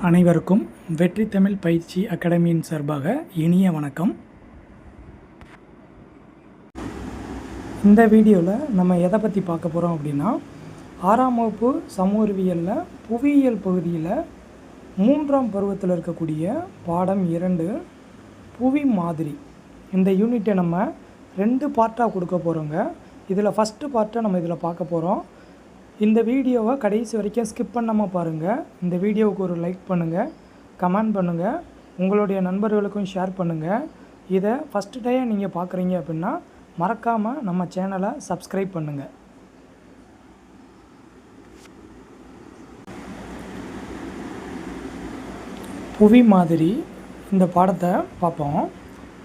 அனைவருக்கும் வெற்றி தமிழ் பயிற்சி அகாடமியின் சார்பாக இனிய வணக்கம். இந்த வீடியோவில் நம்ம எதை பற்றி பார்க்க போகிறோம் அப்படின்னா, 6ஆம் வகுப்பு சமூக அறிவியலில் புவியியல் பகுதியில் 3ஆம் பருவத்தில் இருக்கக்கூடிய பாடம் 2 புவி மாதிரி. இந்த யூனிட்டை நம்ம 2 பார்ட்டாக கொடுக்க போகிறோங்க. இதில் ஃபஸ்ட்டு பார்ட்டை நம்ம இதில் பார்க்க போகிறோம். இந்த வீடியோவை கடைசி வரைக்கும் ஸ்கிப் பண்ணாமல் பாருங்கள். இந்த வீடியோவுக்கு ஒரு லைக் பண்ணுங்கள், கமெண்ட் பண்ணுங்கள், உங்களுடைய நண்பர்களுக்கும் ஷேர் பண்ணுங்கள். இதை ஃபஸ்ட்டு டைம் நீங்கள் பார்க்குறீங்க அப்படின்னா மறக்காமல் நம்ம சேனலை சப்ஸ்கிரைப் பண்ணுங்கள். புவி மாதிரி இந்த பாடத்தை பார்ப்போம்.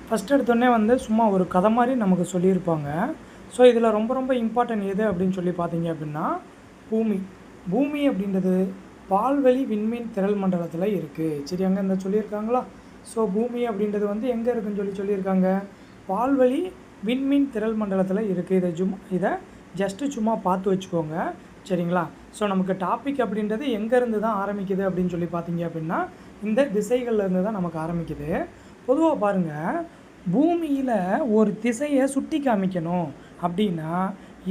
ஃபஸ்ட் எடுத்தோடனே சும்மா ஒரு கதை மாதிரி நமக்கு சொல்லியிருப்பாங்க. ஸோ இதில் ரொம்ப இம்பார்ட்டன்ட் எது அப்படின்னு சொல்லி பார்த்தீங்க அப்படின்னா, பூமி அப்படின்றது பால்வெளி விண்மீன் திரள் மண்டலத்தில் இருக்குது. சரி, அங்கே இந்த சொல்லியிருக்காங்களா? ஸோ பூமி அப்படின்றது எங்கே இருக்குதுன்னு சொல்லியிருக்காங்க, பால்வெளி விண்மீன் திரள் மண்டலத்தில் இருக்குது. இதை ஜஸ்ட்டு சும்மா பார்த்து வச்சுக்கோங்க, சரிங்களா? ஸோ நமக்கு டாபிக் அப்படின்றது எங்கேருந்து தான் ஆரம்பிக்குது அப்படின்னு சொல்லி பார்த்தீங்க அப்படின்னா, இந்த திசைகள்லேருந்து தான் நமக்கு ஆரம்பிக்குது. பொதுவாக பாருங்கள், பூமியில் ஒரு திசையை சுட்டி காமிக்கணும் அப்படின்னா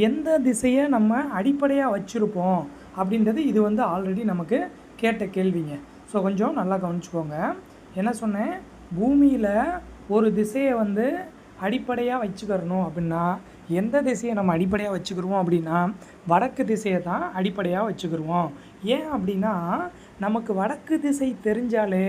எந்த திசையை நம்ம அடிப்படையாக வச்சுருப்போம் அப்படின்றது இது ஆல்ரெடி நமக்கு கேட்ட கேள்விங்க. ஸோ கொஞ்சம் நல்லா கவனிச்சுக்கோங்க. என்ன சொன்னேன், பூமியில் ஒரு திசையை அடிப்படையாக வச்சுக்கிறணும் அப்படின்னா எந்த திசையை நம்ம அடிப்படையாக வச்சுக்கிருவோம் அப்படின்னா வடக்கு திசையை தான் அடிப்படையாக வச்சுக்கிருவோம். ஏன் அப்படின்னா நமக்கு வடக்கு திசை தெரிஞ்சாலே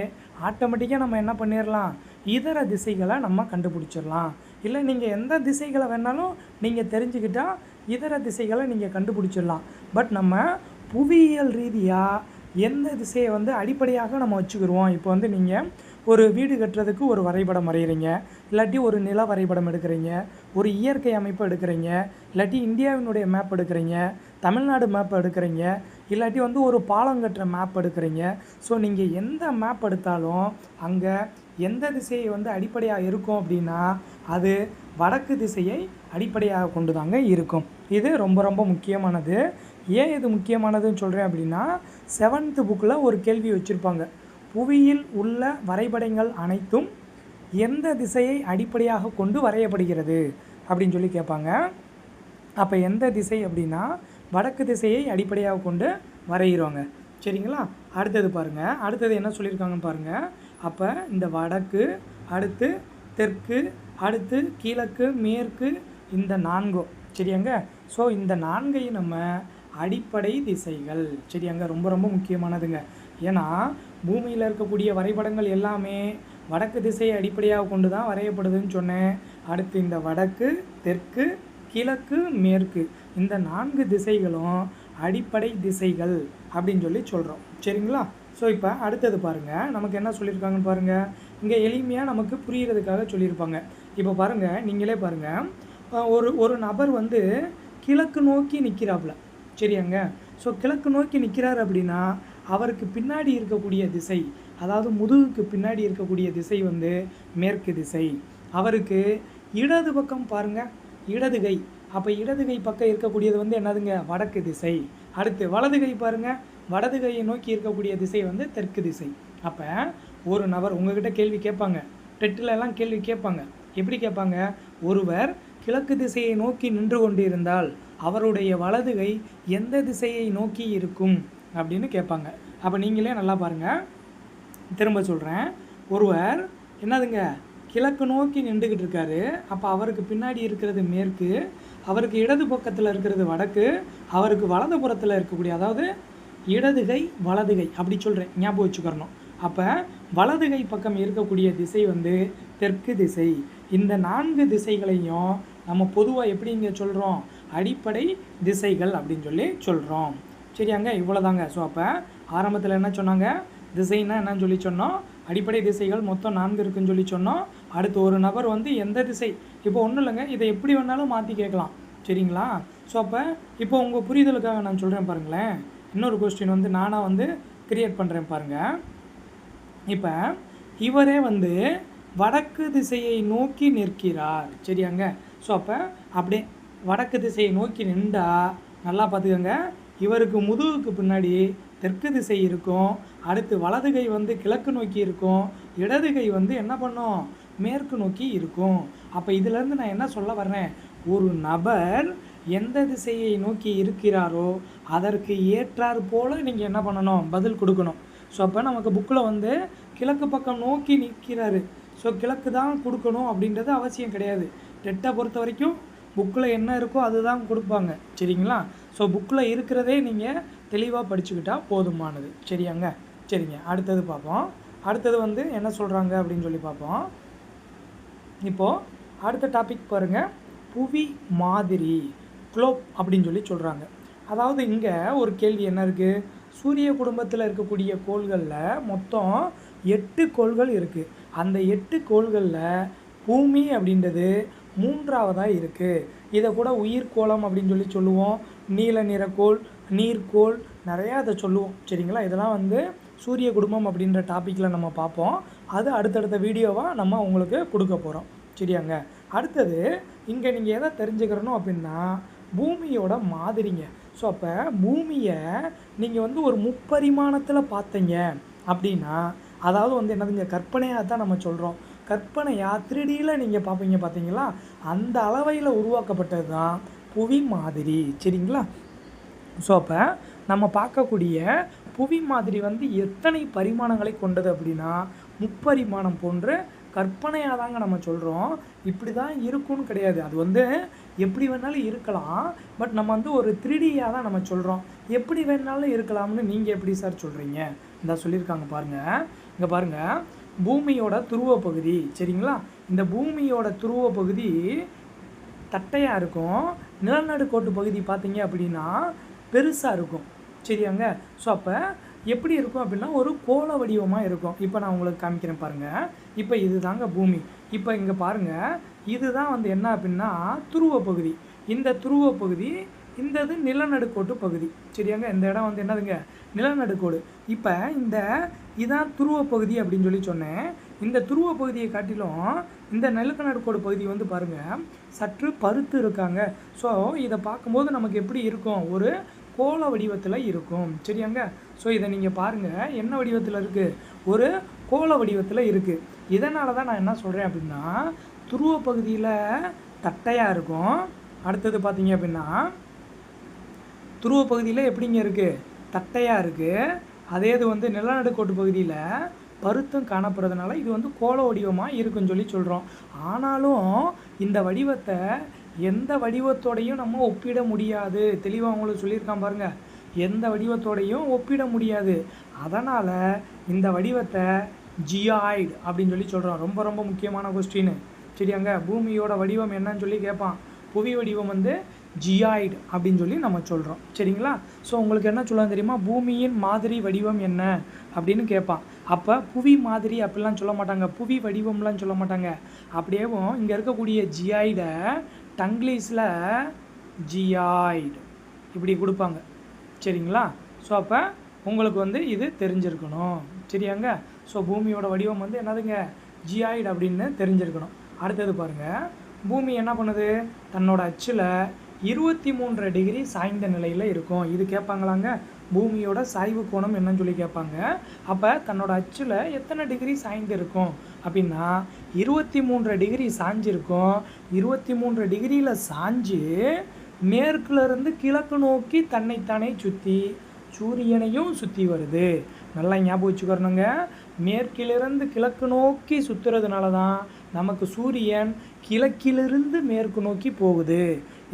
ஆட்டோமேட்டிக்காக நம்ம என்ன பண்ணிடலாம், இதர திசைகளை நம்ம கண்டுபிடிச்சிடலாம். இல்லை நீங்கள் எந்த திசைகளை வேணாலும் நீங்கள் தெரிஞ்சுக்கிட்டால் இதர திசைகளை நீங்கள் கண்டுபிடிச்சிடலாம். பட் நம்ம புவியியல் ரீதியாக எந்த திசையை அடிப்படையாக நம்ம வச்சுக்கிடுவோம். இப்போ நீங்கள் ஒரு வீடு கட்டுறதுக்கு ஒரு வரைபடம் வரைகிறீங்க, இல்லாட்டி ஒரு நில வரைபடம் எடுக்கிறீங்க, ஒரு இயற்கை அமைப்பு எடுக்கிறீங்க, இல்லாட்டி இந்தியாவினுடைய மேப் எடுக்கிறீங்க, தமிழ்நாடு மேப் எடுக்கிறீங்க, இல்லாட்டி ஒரு பாலம் கட்டுற மேப் எடுக்கிறீங்க. ஸோ நீங்கள் எந்த மேப் எடுத்தாலும் அங்கே எந்த திசையை அடிப்படையாக இருக்கும் அப்படின்னா அது வடக்கு திசையை அடிப்படையாக கொண்டு தாங்க இருக்கும். இது ரொம்ப முக்கியமானது. ஏன் இது முக்கியமானதுன்னு சொல்கிறேன் அப்படின்னா, 7th புக்கில் ஒரு கேள்வி வச்சுருப்பாங்க. புவியில் உள்ள வரைபடங்கள் அனைத்தும் எந்த திசையை அடிப்படையாக கொண்டு வரையப்படுகிறது அப்படின்னு சொல்லி கேட்பாங்க. அப்போ எந்த திசை அப்படின்னா வடக்கு திசையை அடிப்படையாக கொண்டு வரைகிறோங்க, சரிங்களா? அடுத்தது பாருங்கள், அடுத்தது என்ன சொல்லியிருக்காங்கன்னு பாருங்கள். அப்போ இந்த வடக்கு, அடுத்து தெற்கு, அடுத்து கிழக்கு, மேற்கு, இந்த 4, சரியாங்க? ஸோ இந்த 4ஐயும் நம்ம அடிப்படை திசைகள், சரியாங்க? ரொம்ப முக்கியமானதுங்க. ஏன்னா பூமியில் இருக்கக்கூடிய வரைபடங்கள் எல்லாமே வடக்கு திசையை அடிப்படையாக கொண்டு தான் வரையப்படுதுன்னு சொன்னேன். அடுத்து இந்த வடக்கு, தெற்கு, கிழக்கு, மேற்கு, இந்த 4 திசைகளும் அடிப்படை திசைகள் அப்படின்னு சொல்லி சொல்கிறோம், சரிங்களா? ஸோ இப்போ அடுத்தது பாருங்கள், நமக்கு என்ன சொல்லியிருக்காங்கன்னு பாருங்கள். இங்கே எளிமையாக நமக்கு புரிகிறதுக்காக சொல்லியிருப்பாங்க. இப்போ பாருங்கள், நீங்களே பாருங்கள், ஒரு நபர் கிழக்கு நோக்கி நிற்கிறாப்புல, சரியாங்க? ஸோ கிழக்கு நோக்கி நிற்கிறார் அப்படின்னா அவருக்கு பின்னாடி இருக்கக்கூடிய திசை, அதாவது முதுகுக்கு பின்னாடி இருக்கக்கூடிய திசை மேற்கு திசை. அவருக்கு இடது பக்கம் பாருங்கள், இடது கை, அப்போ இடது கை பக்கம் இருக்கக்கூடியது என்னதுங்க, வடக்கு திசை. அடுத்து வலது கை பாருங்கள், வலது கையை நோக்கி இருக்கக்கூடிய திசை தெற்கு திசை. அப்போ ஒரு நபர் உங்ககிட்ட கேள்வி கேட்பாங்க, டெட்டிலெல்லாம் கேள்வி கேட்பாங்க. எப்படி கேட்பாங்க, ஒருவர் கிழக்கு திசையை நோக்கி நின்று கொண்டிருந்தால் அவருடைய வலது கை எந்த திசையை நோக்கி இருக்கும் அப்படின்னு கேட்பாங்க. அப்போ நீங்களே நல்லா பாருங்கள், திரும்ப சொல்கிறேன். ஒருவர் என்னதுங்க, கிழக்கு நோக்கி நின்றுக்கிட்டு இருக்காரு. அப்போ அவருக்கு பின்னாடி இருக்கிறது மேற்கு, அவருக்கு இடது பக்கத்தில் இருக்கிறது வடக்கு, அவருக்கு வலது புறத்தில் இருக்கக்கூடிய, அதாவது இடது கை வலது கை அப்படி சொல்கிறேன், ஞாபகம் வச்சுக்கிறணும். அப்போ வலது கை பக்கம் இருக்கக்கூடிய திசை தெற்கு திசை. இந்த 4 திசைகளையும் நம்ம பொதுவாக எப்படி இங்கே சொல்கிறோம், அடிப்படை திசைகள் அப்படின்னு சொல்லி சொல்கிறோம், சரியாங்க? இவ்வளோதாங்க. ஸோ அப்போ ஆரம்பத்தில் என்ன சொன்னாங்க, திசைன்னா என்னன்னு சொல்லி சொன்னோம், அடிப்படை திசைகள் மொத்தம் 4 இருக்குன்னு சொல்லி சொன்னோம். அடுத்து ஒரு நபர் எந்த திசை, இப்போ ஒன்றும் இல்லைங்க, இதை எப்படி வேணாலும் மாற்றி கேட்கலாம், சரிங்களா? ஸோ அப்போ இப்போ உங்கள் புரிதலுக்காக நான் சொல்கிறேன் பாருங்களேன். இன்னொரு கொஸ்டின் நானாக கிரியேட் பண்ணுறேன் பாருங்கள். இப்போ இவரே வடக்கு திசையை நோக்கி நிற்கிறார், சரியாங்க? ஸோ அப்போ அப்படியே வடக்கு திசையை நோக்கி நின்றா நல்லா பார்த்துக்கோங்க, இவருக்கு முதுகுக்கு பின்னாடி தெற்கு திசை இருக்கும். அடுத்து வலது கை வந்து கிழக்கு நோக்கி இருக்கும். இடது கை வந்து என்ன பண்ணும், மேற்கு நோக்கி இருக்கும். அப்போ இதிலேருந்து நான் என்ன சொல்ல வர்றேன், ஒரு நபர் எந்த திசையை நோக்கி இருக்கிறாரோ அதற்கு ஏற்றாறு போல் நீங்கள் என்ன பண்ணணும், பதில் கொடுக்கணும். ஸோ அப்போ நமக்கு புக்கில் வந்து கிழக்கு பக்கம் நோக்கி நிற்கிறாரு, ஸோ கிழக்கு தான் கொடுக்கணும் அப்படின்றது அவசியம் கிடையாது. டெட்டை பொறுத்த வரைக்கும் புக்கில் என்ன இருக்கோ அதுதான் கொடுப்பாங்க, சரிங்களா? ஸோ புக்கில் இருக்கிறதே நீங்கள் தெளிவாக படிச்சுக்கிட்டால் போதுமானது, சரியாங்க? சரிங்க, அடுத்தது பார்ப்போம். அடுத்தது வந்து என்ன சொல்கிறாங்க அப்படின்னு சொல்லி பார்ப்போம். இப்போது அடுத்த டாபிக் பாருங்கள், புவி மாதிரி குளோப் அப்படின்னு சொல்லி சொல்கிறாங்க. அதாவது இங்கே ஒரு கேள்வி என்ன இருக்குது, சூரிய குடும்பத்தில் இருக்கக்கூடிய கோள்களில் மொத்தம் 8 கோள்கள் இருக்குது. அந்த 8 கோள்களில் பூமி அப்படின்றது 3ஆவதாக இருக்குது. இதை கூட உயிர்கோளம் அப்படின்னு சொல்லி சொல்லுவோம், நீல நிறக்கோள், நீர்க்கோள், நிறையா அதை சொல்லுவோம், சரிங்களா? இதெல்லாம் வந்து சூரிய குடும்பம் அப்படின்ற டாப்பிக்கில் நம்ம பார்ப்போம். அது அடுத்தடுத்த வீடியோவாக நம்ம உங்களுக்கு கொடுக்க போகிறோம், சரியாங்க? அடுத்தது இங்கே நீங்கள் எதை தெரிஞ்சுக்கிறணும் அப்படின்னா, பூமியோட மாதிரிங்க. ஸோ அப்போ பூமியை நீங்கள் வந்து ஒரு முப்பரிமாணத்தில் பார்த்தீங்க அப்படின்னா, அதாவது வந்து என்னதுங்க, கற்பனையாக தான் நம்ம சொல்கிறோம். கற்பனையாக 3Dயில் நீங்கள் பார்ப்பீங்க பார்த்தீங்களா, அந்த அளவையில் உருவாக்கப்பட்டது தான் புவி மாதிரி, சரிங்களா? ஸோ அப்போ நம்ம பார்க்கக்கூடிய புவி மாதிரி வந்து எத்தனை பரிமாணங்களை கொண்டது அப்படின்னா, முப்பரிமாணம் போன்று கற்பனையாக தாங்க நம்ம சொல்கிறோம். இப்படி தான் இருக்கும்னு கிடையாது, அது வந்து எப்படி வேணாலும் இருக்கலாம். பட் நம்ம வந்து ஒரு 3Dயாக தான் நம்ம சொல்கிறோம். எப்படி வேணாலும் இருக்கலாம்னு நீங்கள் எப்படி சார் சொல்கிறீங்க? இந்த சொல்லியிருக்காங்க பாருங்கள், இங்கே பாருங்கள், பூமியோட துருவ பகுதி, சரிங்களா? இந்த பூமியோட துருவ பகுதி தட்டையாக இருக்கும். நிலநடுக்கோட்டு பகுதி பார்த்தீங்க அப்படின்னா பெருசாக இருக்கும், சரியாங்க? ஸோ அப்போ எப்படி இருக்கும் அப்படின்னா ஒரு கோள வடிவமாக இருக்கும். இப்போ நான் உங்களுக்கு காமிக்கிறேன் பாருங்கள். இப்போ இது தாங்க பூமி. இப்போ இங்கே பாருங்கள், இதுதான் வந்து என்ன அப்படின்னா துருவ பகுதி. இந்த துருவ பகுதி, இந்த இது நிலநடுக்கோட்டு பகுதி, சரியாங்க? இந்த இடம் வந்து என்னதுங்க, நிலநடுக்கோடு. இப்போ இதான் துருவ பகுதி அப்படின்னு சொல்லி சொன்னேன். இந்த துருவ பகுதியை காட்டிலும் இந்த நிலநடுக்கோடு பகுதி வந்து பாருங்கள் சற்று பருத்து இருக்காங்க. ஸோ இதை பார்க்கும்போது நமக்கு எப்படி இருக்கும், ஒரு கோள வடிவத்தில் இருக்கும், சரியாங்க? ஸோ இதை நீங்கள் பாருங்கள், என்ன வடிவத்தில் இருக்குது, ஒரு கோள வடிவத்தில் இருக்குது. இதனால தான் நான் என்ன சொல்கிறேன் அப்படின்னா, துருவ பகுதியில் தட்டையாக இருக்கும். அடுத்தது பார்த்தீங்க அப்படின்னா துருவ பகுதியில் எப்படிங்க இருக்குது, தட்டையாக இருக்குது. அதே இது வந்து நிலநடுக்கோட்டு பகுதியில் பருத்தும் காணப்படுறதுனால இது வந்து கோள வடிவமாக இருக்குன்னு சொல்லி சொல்கிறோம். ஆனாலும் இந்த வடிவத்தை எந்த வடிவத்தோடையும் நம்ம ஒப்பிட முடியாது. தெளிவாக உங்களுக்கு சொல்லியிருக்கான் பாருங்கள், எந்த வடிவத்தோடையும் ஒப்பிட முடியாது. அதனால் இந்த வடிவத்தை ஜியாய்டு அப்படின்னு சொல்லி சொல்கிறோம். ரொம்ப ரொம்ப முக்கியமான கொஸ்டின், சரியாங்க? பூமியோட வடிவம் என்னன்னு சொல்லி கேட்பான். புவி வடிவம் வந்து ஜியாய்டு அப்படின்னு சொல்லி நம்ம சொல்கிறோம், சரிங்களா? ஸோ உங்களுக்கு என்ன சொல்ல தெரியுமா, பூமியின் மாதிரி வடிவம் என்ன அப்படின்னு கேட்பான். அப்போ புவி மாதிரி அப்படிலாம் சொல்ல மாட்டாங்க, புவி வடிவம்லாம் சொல்ல மாட்டாங்க. அப்படியேவும் இங்கே இருக்கக்கூடிய ஜியாய்டை டங்கிலீஷில் ஜியாய்டு இப்படி கொடுப்பாங்க, சரிங்களா? ஸோ அப்போ உங்களுக்கு வந்து இது தெரிஞ்சிருக்கணும், சரியாங்க? ஸோ பூமியோட வடிவம் வந்து என்னதுங்க, ஜியாய்டு அப்படின்னு தெரிஞ்சிருக்கணும். அடுத்தது பாருங்கள், பூமி என்ன பண்ணுது, தன்னோட அச்சில் 23 டிகிரி சாய்ந்த நிலையில் இருக்கும். இது கேட்பாங்களாங்க, பூமியோட சாய்வு கோணம் என்னன்னு சொல்லி கேட்பாங்க. அப்போ தன்னோட அச்சில் எத்தனை டிகிரி சாய்ந்து இருக்கும் அப்படின்னா 23 டிகிரி சாஞ்சிருக்கும். 23 டிகிரியில் சாஞ்சு மேற்குலேருந்து கிழக்கு நோக்கி தன்னைத்தானே சுற்றி சூரியனையும் சுற்றி வருது. நல்லா ஞாபகம் வச்சுக்கிறணுங்க, மேற்கிலிருந்து கிழக்கு நோக்கி சுற்றுறதுனால தான் நமக்கு சூரியன் கிழக்கிலிருந்து மேற்கு நோக்கி போகுது.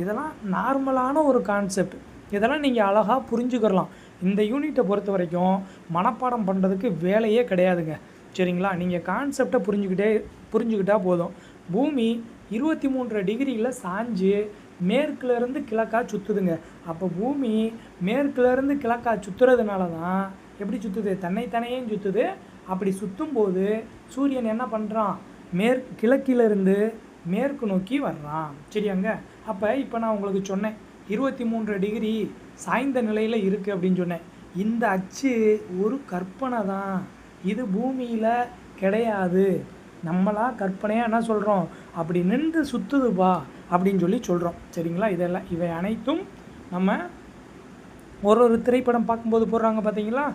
இதெல்லாம் நார்மலான ஒரு கான்செப்ட், இதெல்லாம் நீங்கள் அழகாக புரிஞ்சுக்கிறலாம். இந்த யூனிட்டை பொறுத்த வரைக்கும் மனப்பாடம் பண்ணுறதுக்கு வேலையே கிடையாதுங்க, சரிங்களா? நீங்கள் கான்செப்டை புரிஞ்சுக்கிட்டால் போதும். பூமி 23 டிகிரியில் சாஞ்சு மேற்குலேருந்து கிழக்காக சுற்றுதுங்க. அப்போ பூமி மேற்குலேருந்து கிழக்காக சுற்றுறதுனால தான் எப்படி சுற்றுது, தன்னைத்தானையும் சுற்றுது. அப்படி சுற்றும்போது சூரியன் என்ன பண்ணுறான், கிழக்கிலிருந்து மேற்கு நோக்கி வர்றான், சரியாங்க? அப்போ இப்போ நான் உங்களுக்கு சொன்னேன் 23 டிகிரி சாய்ந்த நிலையில் இருக்குது அப்படின்னு சொன்னேன். இந்த அச்சு ஒரு கற்பனை தான், இது பூமியில் கிடையாது. நம்மளாக கற்பனையாக என்ன சொல்கிறோம், அப்படி நின்று சுற்றுதுப்பா அப்படின்னு சொல்லி சொல்கிறோம், சரிங்களா? இவை அனைத்தும் நம்ம ஒரு திரைப்படம் பார்க்கும்போது போடுறாங்க பார்த்தீங்களா,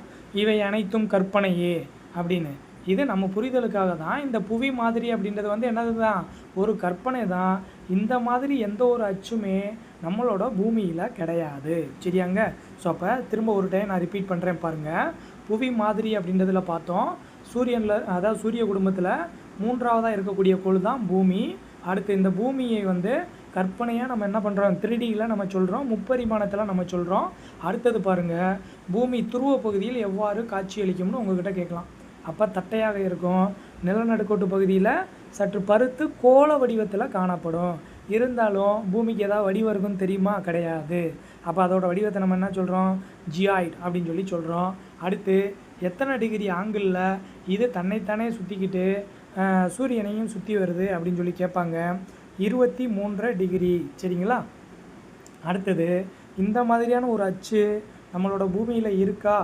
இவை அனைத்தும் கற்பனையே அப்படின்னு. இது நம்ம புரிதலுக்காக தான். இந்த புவி மாதிரி அப்படின்றது வந்து என்னது தான், ஒரு கற்பனை தான். இந்த மாதிரி எந்த ஒரு அச்சுமே நம்மளோட பூமியில் கிடையாது. சரியாங்க. ஸோ அப்போ திரும்ப ஒரு டைம் நான் ரிப்பீட் பண்ணுறேன் பாருங்கள். புவி மாதிரி அப்படின்றதுல பார்த்தோம், சூரியனில் அதாவது சூரிய குடும்பத்தில் 3ஆவதாக இருக்கக்கூடிய கோள் தான் பூமி. அடுத்து இந்த பூமியை வந்து கற்பனையாக நம்ம என்ன பண்ணுறோம், 3Dயில் நம்ம சொல்கிறோம், முப்பரிமாணத்தில் நம்ம சொல்கிறோம். அடுத்தது பாருங்கள், பூமி துருவ பகுதியில் எவ்வாறு காட்சியளிக்கும்னு உங்கள்கிட்ட கேட்கலாம். அப்போ தட்டையாக இருக்கும், நிலநடுக்கோட்டு பகுதியில் சற்று பருத்து கோள வடிவத்தில் காணப்படும். இருந்தாலும் பூமிக்கு ஏதாவது வடிவம் இருக்குன்னு தெரியுமா? கிடையாது. அப்போ அதோட வடிவத்தை நம்ம என்ன சொல்கிறோம், ஜியாய்ட் அப்படின்னு சொல்லி சொல்கிறோம். அடுத்து எத்தனை டிகிரி ஆங்கிளில் இது தன்னைத்தானே சுற்றிக்கிட்டு சூரியனையும் சுற்றி வருது அப்படின்னு சொல்லி கேட்பாங்க. 23 டிகிரி. சரிங்களா. அடுத்தது இந்த மாதிரியான ஒரு அச்சு நம்மளோட பூமியில் இருக்கா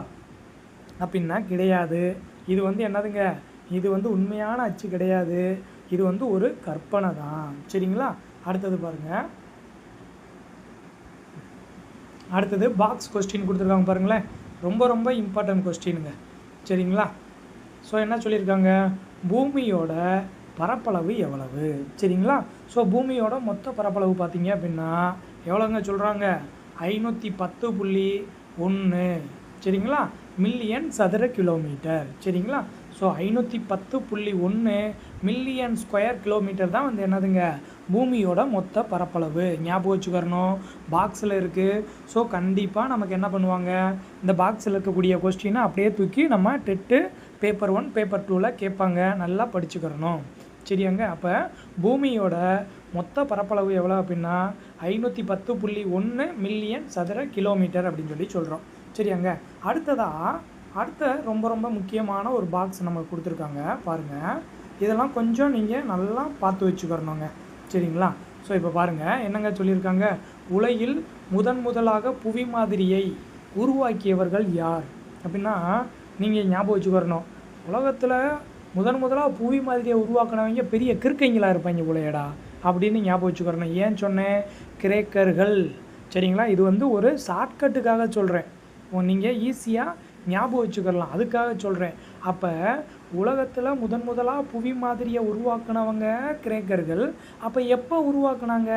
அப்படின்னா கிடையாது. இது வந்து என்னதுங்க, இது வந்து உண்மையான அச்சு கிடையாது, இது வந்து ஒரு கற்பனை தான். சரிங்களா. அடுத்தது பாருங்கள், அடுத்தது பாக்ஸ் கொஸ்டின் கொடுத்துருக்காங்க பாருங்களேன். ரொம்ப ரொம்ப இம்பார்ட்டன்ட் கொஸ்டினுங்க. சரிங்களா. ஸோ என்ன சொல்லியிருக்காங்க, பூமியோட பரப்பளவு எவ்வளவு? சரிங்களா. ஸோ பூமியோட மொத்த பரப்பளவு பார்த்தீங்க அப்படின்னா எவ்வளோங்க சொல்கிறாங்க, 510.1 சரிங்களா மில்லியன் சதுர கிலோமீட்டர். சரிங்களா. ஸோ 510.1 மில்லியன் ஸ்கொயர் கிலோமீட்டர் தான் வந்து என்னதுங்க, பூமியோட மொத்த பரப்பளவு. ஞாபகம் வச்சுக்கிறணும், பாக்ஸில் இருக்குது. ஸோ கண்டிப்பாக நமக்கு என்ன பண்ணுவாங்க, இந்த பாக்ஸில் இருக்கக்கூடிய கொஸ்டினை அப்படியே தூக்கி நம்ம டெட்டு பேப்பர் 1 பேப்பர் 2ல் கேட்பாங்க. நல்லா படிச்சுக்கிறணும். சரியாங்க. அப்போ பூமியோட மொத்த பரப்பளவு எவ்வளோ அப்படின்னா 510.1 மில்லியன் சதுர கிலோமீட்டர் அப்படின்னு சொல்லி சொல்கிறோம். சரியாங்க. அடுத்த ரொம்ப ரொம்ப முக்கியமான ஒரு பாக்ஸ் நமக்கு கொடுத்துருக்காங்க பாருங்கள். இதெல்லாம் கொஞ்சம் நீங்கள் நல்லா பார்த்து வச்சுக்கிறணுங்க. சரிங்களா. ஸோ இப்போ பாருங்கள் என்னங்க சொல்லியிருக்காங்க, உலகில் முதலாக புவி மாதிரியை உருவாக்கியவர்கள் யார் அப்படின்னா நீங்கள் ஞாபகம் வச்சுக்கிறணும், உலகத்தில் முதலாக புவி மாதிரியை உருவாக்கினவங்க பெரிய கிறுக்கைங்களாக இருப்பாங்க போலையடா அப்படின்னு ஞாபகம் வச்சுக்கிறணும். ஏன் சொன்னேன், கிரேக்கர்கள். சரிங்களா. இது வந்து ஒரு ஷார்ட்கட்டுக்காக சொல்கிறேன், நீங்கள் ஈஸியாக ஞாபகம் வச்சுக்கலாம், அதுக்காக சொல்கிறேன். அப்போ உலகத்தில் முதலாக புவி மாதிரியை உருவாக்குனவங்க கிரேக்கர்கள். அப்போ எப்போ உருவாக்குனாங்க,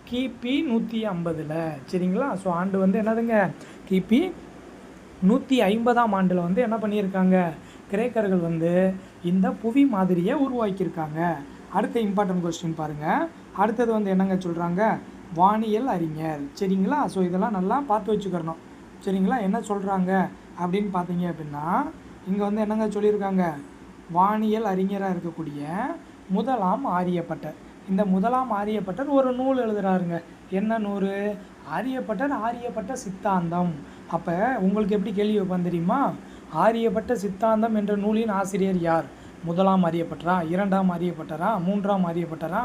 கிபி 150. சரிங்களா. ஸோ ஆண்டு வந்து என்னதுங்க, கிபி 150ஆம் ஆண்டில் வந்து என்ன பண்ணியிருக்காங்க, கிரேக்கர்கள் வந்து இந்த புவி மாதிரியை உருவாக்கியிருக்காங்க. அடுத்த இம்பார்ட்டன்ட் கொஸ்டின் பாருங்கள். அடுத்தது வந்து என்னங்க சொல்கிறாங்க, வானியல் அறிஞர். சரிங்களா. ஸோ இதெல்லாம் நல்லா பார்த்து வச்சுக்கிறணும். சரிங்களா. என்ன சொல்கிறாங்க அப்படின்னு பார்த்தீங்க அப்படின்னா இங்கே வந்து என்னங்க சொல்லியிருக்காங்க, வானியல் அறிஞராக இருக்கக்கூடிய முதலாம் ஆரியப்பட்டர். இந்த முதலாம் ஆரியப்பட்டர் ஒரு நூல் எழுதுகிறாருங்க. என்ன நூறு, ஆரியப்பட்ட சித்தாந்தம். அப்போ உங்களுக்கு எப்படி கேள்வி வைப்பான் தெரியுமா, ஆரியப்பட்ட சித்தாந்தம் என்ற நூலின் ஆசிரியர் யார், முதலாம் ஆரியப்பட்டரா, இரண்டாம் ஆரியப்பட்டரா, மூன்றாம் ஆரியப்பட்டரா,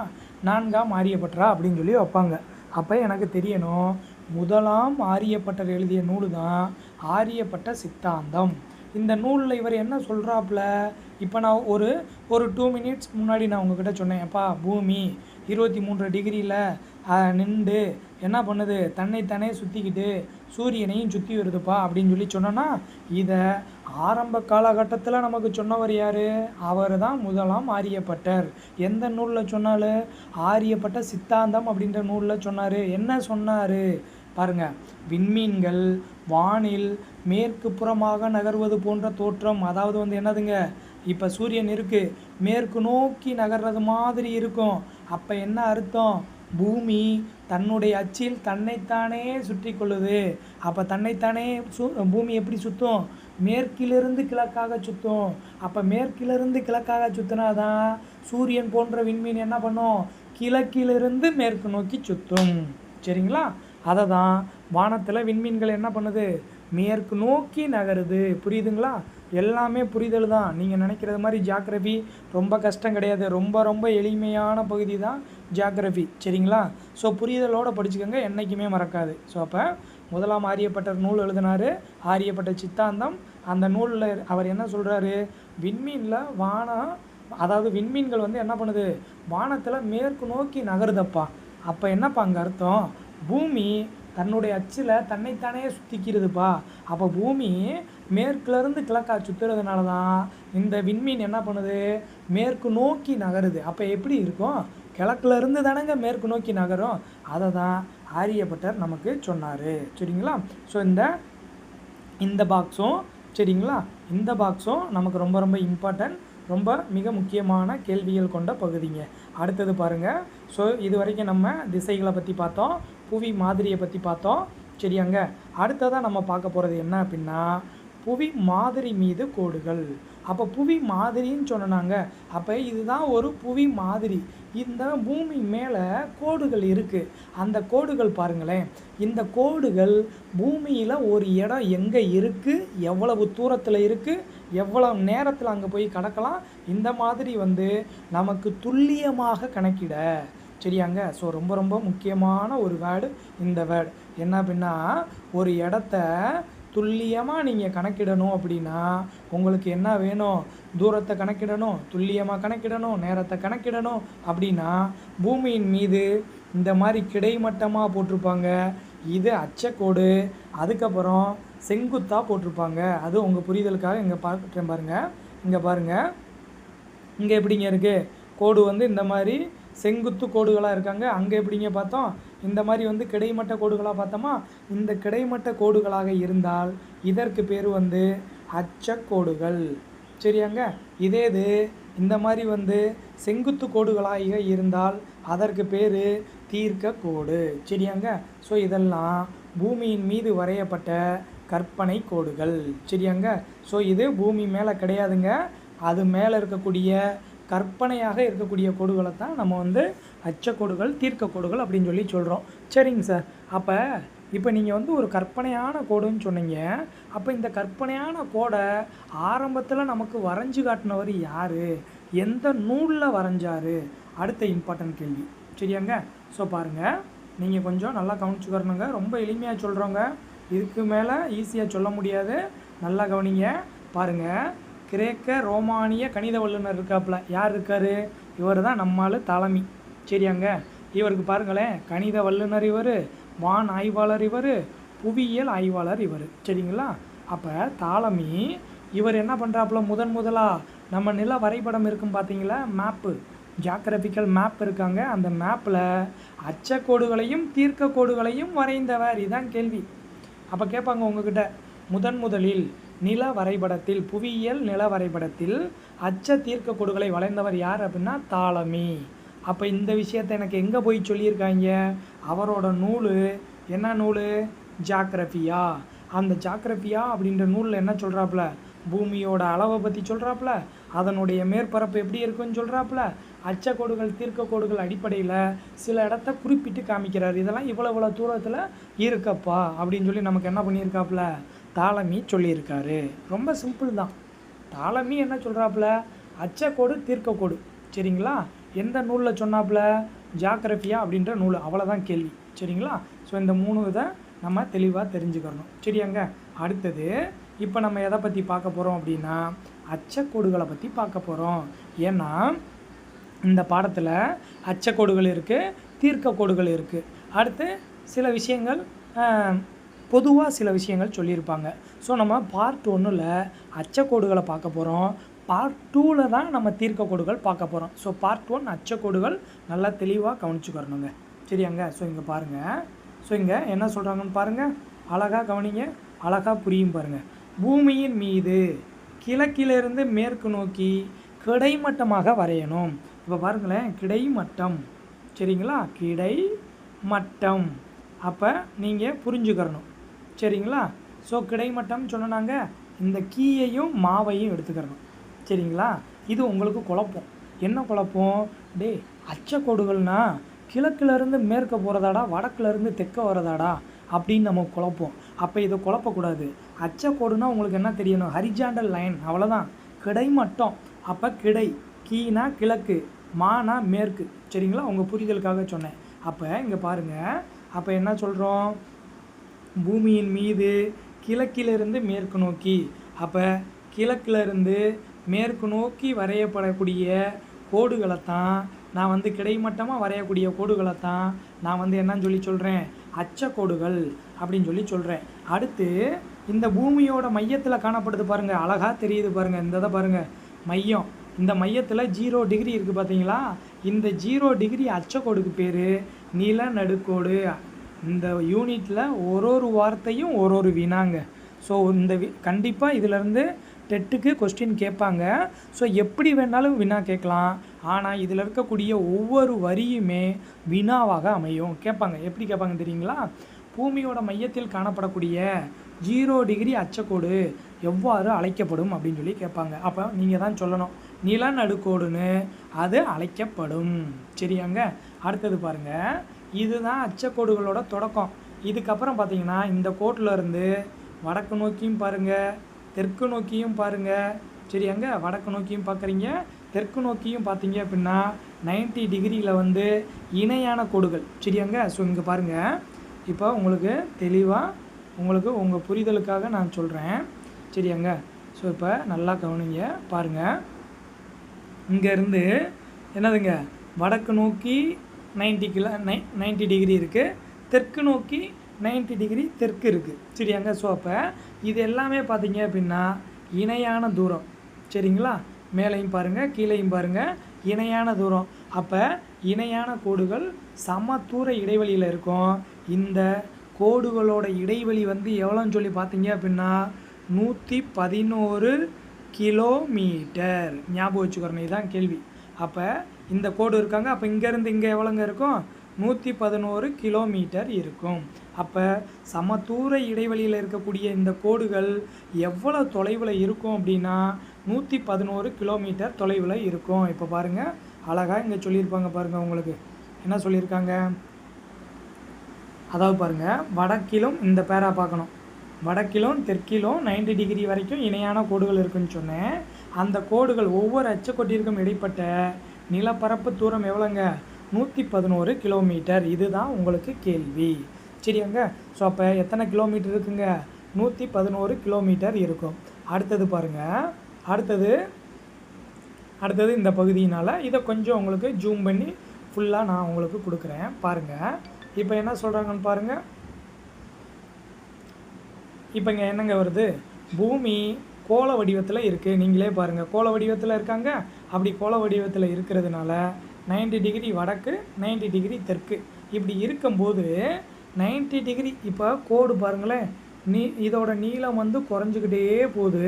நான்காம் ஆரியப்பட்டரா அப்படின்னு சொல்லி வைப்பாங்க. அப்போ எனக்கு தெரியணும், முதலாம் ஆரியப்பட்டர் எழுதிய நூல் தான் ஆரியப்பட்ட சித்தாந்தம். இந்த நூலில் இவர் என்ன சொல்கிறாப்புல, இப்போ நான் ஒரு 2 மினிட்ஸ் முன்னாடி நான் உங்ககிட்ட சொன்னேன், அப்பா பூமி 23 டிகிரியில் நின்று என்ன பண்ணுது, தன்னைத்தானே சுற்றிக்கிட்டு சூரியனையும் சுற்றி வருதுப்பா அப்படின்னு சொல்லி சொன்னோன்னா, இதை ஆரம்ப காலகட்டத்தில் நமக்கு சொன்னவர் யார், அவர் தான் முதலாம் ஆரியப்பட்டர். எந்த நூலில் சொன்னாலும் ஆரியப்பட்ட சித்தாந்தம் அப்படின்ற நூலில் சொன்னார். என்ன சொன்னார் பாருங்கள், விண்மீன்கள் வானில் மேற்கு புறமாக நகர்வது போன்ற தோற்றம். அதாவது வந்து என்னதுங்க, இப்போ சூரியன் இருக்குது, மேற்கு நோக்கி நகர்றது மாதிரி இருக்கும். அப்போ என்ன அர்த்தம், பூமி தன்னுடைய அச்சில் தன்னைத்தானே சுற்றி கொள்ளுது. அப்போ தன்னைத்தானே பூமி எப்படி சுற்றும், மேற்கிலிருந்து கிழக்காக சுற்றும். அப்போ மேற்கிலிருந்து கிழக்காக சுற்றினாதான் சூரியன் போன்ற விண்மீன் என்ன பண்ணும், கிழக்கிலிருந்து மேற்கு நோக்கி சுற்றும். சரிங்களா. அதை தான் வானத்தில் விண்மீன்கள் என்ன பண்ணுது, மேற்கு நோக்கி நகருது. புரியுதுங்களா. எல்லாமே புரிதல் தான். நீங்கள் நினைக்கிறது மாதிரி ஜியாகிரஃபி ரொம்ப கஷ்டம் கிடையாது, ரொம்ப ரொம்ப எளிமையான பகுதி தான் ஜியாகிரஃபி. சரிங்களா. ஸோ புரிதலோடு படிச்சுக்கோங்க, என்றைக்குமே மறக்காது. ஸோ அப்போ முதலாம் ஆரியப்பட்டர் நூல் எழுதினார், ஆரியப்பட்ட சித்தாந்தம். அந்த நூலில் அவர் என்ன சொல்கிறாரு, விண்மீனில் அதாவது விண்மீன்கள் வந்து என்ன பண்ணுது, வானத்தில் மேற்கு நோக்கி நகருதப்பா. அப்போ என்னப்பா அங்கே அர்த்தம், பூமி தன்னுடைய அச்சில் தன்னைத்தானே சுற்றிக்கிறதுப்பா. அப்போ பூமி மேற்குலேருந்து கிழக்கா சுற்றுறதுனால தான் இந்த விண்மீன் என்ன பண்ணுது, மேற்கு நோக்கி நகருது. அப்போ எப்படி இருக்கும், கிழக்குலேருந்து தானேங்க மேற்கு நோக்கி நகரும். அதை தான் ஆரியப்பட்டர் நமக்கு சொன்னார். சரிங்களா? ஸோ இந்த பாக்ஸும் சரிங்களா, இந்த பாக்ஸும் நமக்கு ரொம்ப ரொம்ப இம்பார்ட்டன்ட், ரொம்ப மிக முக்கியமான கேள்விகள் கொண்ட பகுதிங்க. அடுத்தது பாருங்கள். ஸோ இது வரைக்கும் நம்ம திசைகளை பற்றி பார்த்தோம், புவி மாதிரியை பற்றி பார்த்தோம். சரியாங்க? அடுத்ததாக நம்ம பார்க்க போகிறது என்ன அப்படின்னா, புவி மாதிரி மீது கோடுகள். அப்போ புவி மாதிரின்னு சொன்னாங்க, அப்போ இதுதான் ஒரு புவி மாதிரி. இந்த பூமி மேலே கோடுகள் இருக்குது. அந்த கோடுகள் பாருங்களேன், இந்த கோடுகள் பூமியில் ஒரு இடம் எங்கே இருக்குது, எவ்வளவு தூரத்தில் இருக்குது, எவ்வளவு நேரத்தில் அங்கே போய் கடக்கலாம், இந்த மாதிரி நமக்கு துல்லியமாக கணக்கிட. சரியாங்க? ஸோ ரொம்ப ரொம்ப முக்கியமான ஒரு வேர்டு இந்த வேர்டு. என்ன அப்படின்னா, ஒரு இடத்த துல்லியமாக நீங்கள் கணக்கிடணும் அப்படின்னா உங்களுக்கு என்ன வேணும், தூரத்தை கணக்கிடணும், துல்லியமாக கணக்கிடணும், நேரத்தை கணக்கிடணும். அப்படின்னா பூமியின் மீது இந்த மாதிரி கிடைமட்டமாக போட்டிருப்பாங்க, இது அச்சக்கோடு, அதுக்கப்புறம் செங்குத்தாக போட்டிருப்பாங்க. அது உங்கள் புரிதலுக்காக இங்கே பார்க்குறேன் பாருங்கள். இங்கே பாருங்கள், இங்கே எப்படிங்க இருக்குது, கோடு இந்த மாதிரி செங்குத்து கோடுகளாக இருக்காங்க. அங்கே எப்படிங்க பார்த்தோம், இந்த மாதிரி கிடைமட்ட கோடுகளாக பார்த்தோமா. இந்த கிடைமட்ட கோடுகளாக இருந்தால் இதற்கு பேர் அச்சக்கோடுகள். சரியாங்க? இதே இது இந்த மாதிரி செங்குத்து கோடுகளாக இருந்தால் அதற்கு பேர் தீர்க்க கோடு. சரியாங்க? ஸோ இதெல்லாம் பூமியின் மீது வரையப்பட்ட கற்பனை கோடுகள். சரியாங்க? ஸோ இது பூமி மேலே கிடையாதுங்க, அது மேலே இருக்கக்கூடிய கற்பனையாக இருக்கக்கூடிய கோடுகளை தான் நம்ம அச்சக்கோடுகள், தீர்க்க கோடுகள் அப்படின்னு சொல்லி சொல்கிறோம். சரிங்க சார். அப்போ இப்போ நீங்கள் ஒரு கற்பனையான கோடுன்னு சொன்னீங்க. அப்போ இந்த கற்பனையான கோடை ஆரம்பத்தில் நமக்கு வரைஞ்சி காட்டினவர் யார், எந்த நூலில் வரைஞ்சார், அடுத்த இம்பார்ட்டன்ட் கேள்வி. சரியாங்க? ஸோ பாருங்கள், நீங்கள் கொஞ்சம் நல்லா கவனிச்சுக்கிறணுங்க. ரொம்ப எளிமையாக சொல்கிறோங்க, இதுக்கு மேலே ஈஸியாக சொல்ல முடியாது. நல்லா கவனிங்க. பாருங்கள், கிரேக்க ரோமானிய கணித வல்லுநர் இருக்காப்புல, யார் இருக்கார், இவர் தான் நம்மால் தாலமி. சரியாங்க? இவருக்கு பாருங்களேன், கணித வல்லுநர் இவர், வான் ஆய்வாளர் இவர், புவியியல் ஆய்வாளர் இவர். சரிங்களா? அப்போ தாலமி இவர் என்ன பண்ணுறாப்புல, முதலாக நம்ம நில வரைபடம் இருக்கும் பார்த்தீங்களா, மேப்பு, ஜியாகிரபிக்கல் மேப் இருக்காங்க, அந்த மேப்பில் அச்சக்கோடுகளையும் தீர்க்க கோடுகளையும் வரைந்தவர். இதுதான் கேள்வி. அப்போ கேட்பாங்க உங்ககிட்ட, முதலில் நில வரைபடத்தில், புவியியல் நில வரைபடத்தில் அச்ச தீர்க்க கோடுகளை வளைந்தவர் யார் அப்படின்னா தாலமி. அப்போ இந்த விஷயத்தை எனக்கு எங்கே போய் சொல்லியிருக்காங்க, அவரோட நூல் என்ன நூல், ஜியாகிரபியா. அந்த ஜியாகிரபியா அப்படின்ற நூலில் என்ன சொல்கிறாப்புல, பூமியோட அளவை பற்றி சொல்கிறாப்புல, அதனுடைய மேற்பரப்பு எப்படி இருக்குன்னு சொல்கிறாப்புல, அச்சக்கோடுகள் தீர்க்க கோடுகள் அடிப்படையில் சில இடத்த குறிப்பிட்டு காமிக்கிறார். இதெல்லாம் இவ்வளோ தூரத்தில் இருக்கப்பா அப்படின்னு சொல்லி நமக்கு என்ன பண்ணியிருக்காப்புல, தாலமி சொல்லியிருக்காரு. ரொம்ப சிம்பிள் தான். தாலமி என்ன சொல்கிறாப்புல, அச்சக்கோடு தீர்க்கக்கோடு. சரிங்களா? எந்த நூலில் சொன்னாப்புல, ஜியாகிரபியா அப்படின்ற நூல். அவ்வளோதான் கேள்வி. சரிங்களா? ஸோ இந்த 3 இதை நம்ம தெளிவாக தெரிஞ்சுக்கணும். சரியாங்க? அடுத்தது இப்போ நம்ம எதை பற்றி பார்க்க போகிறோம் அப்படின்னா, அச்சக்கோடுகளை பற்றி பார்க்க போகிறோம். ஏன்னா இந்த பாடத்தில் அச்சக்கோடுகள் இருக்குது, தீர்க்க கோடுகள் இருக்குது. அடுத்து சில விஷயங்கள், பொதுவாக சில விஷயங்கள் சொல்லியிருப்பாங்க. ஸோ நம்ம பார்ட் 1ல் அச்சக்கோடுகளை பார்க்க போகிறோம், பார்ட் 2ல் தான் நம்ம தீர்க்க கோடுகள் பார்க்க போகிறோம். ஸோ பார்ட் 1 அச்சக்கோடுகள் நல்லா தெளிவாக கவனிச்சுக்கிறணுங்க. சரியாங்க? ஸோ இங்கே பாருங்கள், ஸோ இங்கே என்ன சொல்கிறாங்கன்னு பாருங்கள், அழகாக கவனிங்க, அழகாக புரியும் பாருங்கள். பூமியின் மீது கிழக்கிலிருந்து மேற்கு நோக்கி கிடைமட்டமாக வரையணும். இப்போ பாருங்களேன், கிடைமட்டம். சரிங்களா? கிடைமட்டம். அப்போ நீங்கள் புரிஞ்சுக்கிறணும். சரிங்களா? ஸோ கிடைமட்டம் சொன்னாங்க, இந்த கீயையும் மாவையும் எடுத்துக்கிறணும். சரிங்களா? இது உங்களுக்கு குழப்பம். என்ன குழப்பம், டே அச்சக்கோடுகள்னா கிழக்கிலேருந்து மேற்க போகிறதாடா, வடக்குலேருந்து தெற்க வரதாடா அப்படின்னு நமக்கு குழப்பம். அப்போ இதை குழப்பக்கூடாது. அச்சக்கோடுனா உங்களுக்கு என்ன தெரியணும், ஹரிஜாண்டல் லைன், அவ்வளோதான். கிடைமட்டம். அப்போ கிடை, கீனா கிழக்கு, மானா மேற்கு. சரிங்களா? உங்கள் புரிதலுக்காக சொன்னேன். அப்போ இங்கே பாருங்கள், அப்போ என்ன சொல்கிறோம், பூமியின் மீது கிழக்கிலிருந்து மேற்கு நோக்கி, அப்போ கிழக்கிலிருந்து மேற்கு நோக்கி வரையப்படக்கூடிய கோடுகளை தான் நான் கிடைமட்டமாக வரையக்கூடிய கோடுகளை தான் நான் என்னன்னு சொல்லி சொல்கிறேன், அச்சக்கோடுகள் அப்படின்னு சொல்லி சொல்கிறேன். அடுத்து இந்த பூமியோட மையத்தில் காணப்படுது பாருங்கள், அழகாக தெரியுது பாருங்கள், இந்த இதை பாருங்கள் மையம். இந்த மையத்தில் 0 டிகிரி இருக்குது பார்த்தீங்களா? இந்த 0 டிகிரி அச்சக்கோடுக்கு பேர் நிலநடுக்கோடு. இந்த யூனிட்டில் ஒரு வார்த்தையும் ஒரு வினாங்க. ஸோ இந்த கண்டிப்பாக இதிலேருந்து டெட்டுக்கு கொஸ்டின் கேட்பாங்க. ஸோ எப்படி வேணாலும் வினா கேட்கலாம். ஆனால் இதில் இருக்கக்கூடிய ஒவ்வொரு வரியுமே வினாவாக அமையும். கேட்பாங்க, எப்படி கேட்பாங்க தெரியுங்களா? பூமியோட மையத்தில் காணப்படக்கூடிய 0 டிகிரி அச்சக்கோடு எவ்வாறு அழைக்கப்படும் அப்படின்னு சொல்லி கேட்பாங்க. அப்போ நீங்கள் தான் சொல்லணும், நிலநடுக்கோடுன்னு அது அழைக்கப்படும். சரியாங்க? அடுத்தது பாருங்கள், இதுதான் அச்சக்கோடுகளோட தொடக்கம். இதுக்கப்புறம் பார்த்தீங்கன்னா இந்த கோட்டில் இருந்து வடக்கு நோக்கியும் பாருங்கள், தெற்கு நோக்கியும் பாருங்கள். சரியாங்க? வடக்கு நோக்கியும் பார்க்குறீங்க, தெற்கு நோக்கியும் பார்த்தீங்க அப்படின்னா 90 டிகிரியில் வந்து இணையான கோடுகள். சரியாங்க? ஸோ இங்கே பாருங்கள், இப்போ உங்களுக்கு தெளிவாக உங்களுக்கு உங்கள் புரிதலுக்காக நான் சொல்கிறேன். சரியாங்க? ஸோ இப்போ நல்லா கவனிங்க பாருங்கள். இங்கேருந்து என்னதுங்க, வடக்கு நோக்கி 90 டிகிரி இருக்குது, தெற்கு நோக்கி 90 டிகிரி தெற்கு இருக்குது. சரியாங்க? ஸோ அப்போ இது எல்லாமே பார்த்தீங்க அப்படின்னா இணையான தூரம். சரிங்களா? மேலையும் பாருங்கள், கீழையும் பாருங்கள், இணையான தூரம். அப்போ இணையான கோடுகள் சம தூர இடைவெளியில் இருக்கும். இந்த கோடுகளோட இடைவெளி வந்து எவ்வளோன்னு சொல்லி பார்த்தீங்க அப்படின்னா 111 கிலோமீட்டர். ஞாபகம் வச்சுக்கிறோம், இதுதான் கேள்வி. அப்போ இந்த கோடு இருக்காங்க, அப்போ இங்கேருந்து இங்கே எவ்வளோங்க இருக்கும்? 111 கிலோமீட்டர் இருக்கும். அப்போ சமதூர இடைவெளியில் இருக்கக்கூடிய இந்த கோடுகள் எவ்வளோ தொலைவில் இருக்கும் அப்படின்னா 111 கிலோமீட்டர் தொலைவில் இருக்கும். இப்போ பாருங்கள், அழகாக இங்கே சொல்லியிருப்பாங்க பாருங்கள். உங்களுக்கு என்ன சொல்லியிருக்காங்க? அதாவது பாருங்கள், வடக்கிலும் இந்த பேரா பார்க்கணும், வடக்கிலும் தெற்கிலும் 90 டிகிரி வரைக்கும் இணையான கோடுகள் இருக்குன்னு சொன்னேன். அந்த கோடுகள் ஒவ்வொரு அச்சக்கோட்டிற்கும் இடைப்பட்ட நிலப்பரப்பு தூரம் எவ்வளோங்க? 111 கிலோமீட்டர். இதுதான் உங்களுக்கு கேள்வி. சரியாங்க? ஸோ அப்போ எத்தனை கிலோமீட்டர் இருக்குங்க? 111 கிலோமீட்டர் இருக்கும். அடுத்தது பாருங்கள், அடுத்தது இந்த பகுதியினால் இதை கொஞ்சம் உங்களுக்கு ஜூம் பண்ணி ஃபுல்லாக நான் உங்களுக்கு கொடுக்குறேன் பாருங்கள். இப்போ என்ன சொல்கிறாங்கன்னு பாருங்கள். இப்போ இங்கே என்னங்க வருது? பூமி கோள வடிவத்தில் இருக்குது. நீங்களே பாருங்கள், கோள வடிவத்தில் இருக்காங்க. அப்படி கோள வடிவத்தில் இருக்கிறதுனால 90 டிகிரி வடக்கு, 90 டிகிரி தெற்கு. இப்படி இருக்கும்போது 90 டிகிரி, இப்போ கோடு பாருங்களேன், இதோட நீளம் வந்து குறைஞ்சிக்கிட்டே போகுது.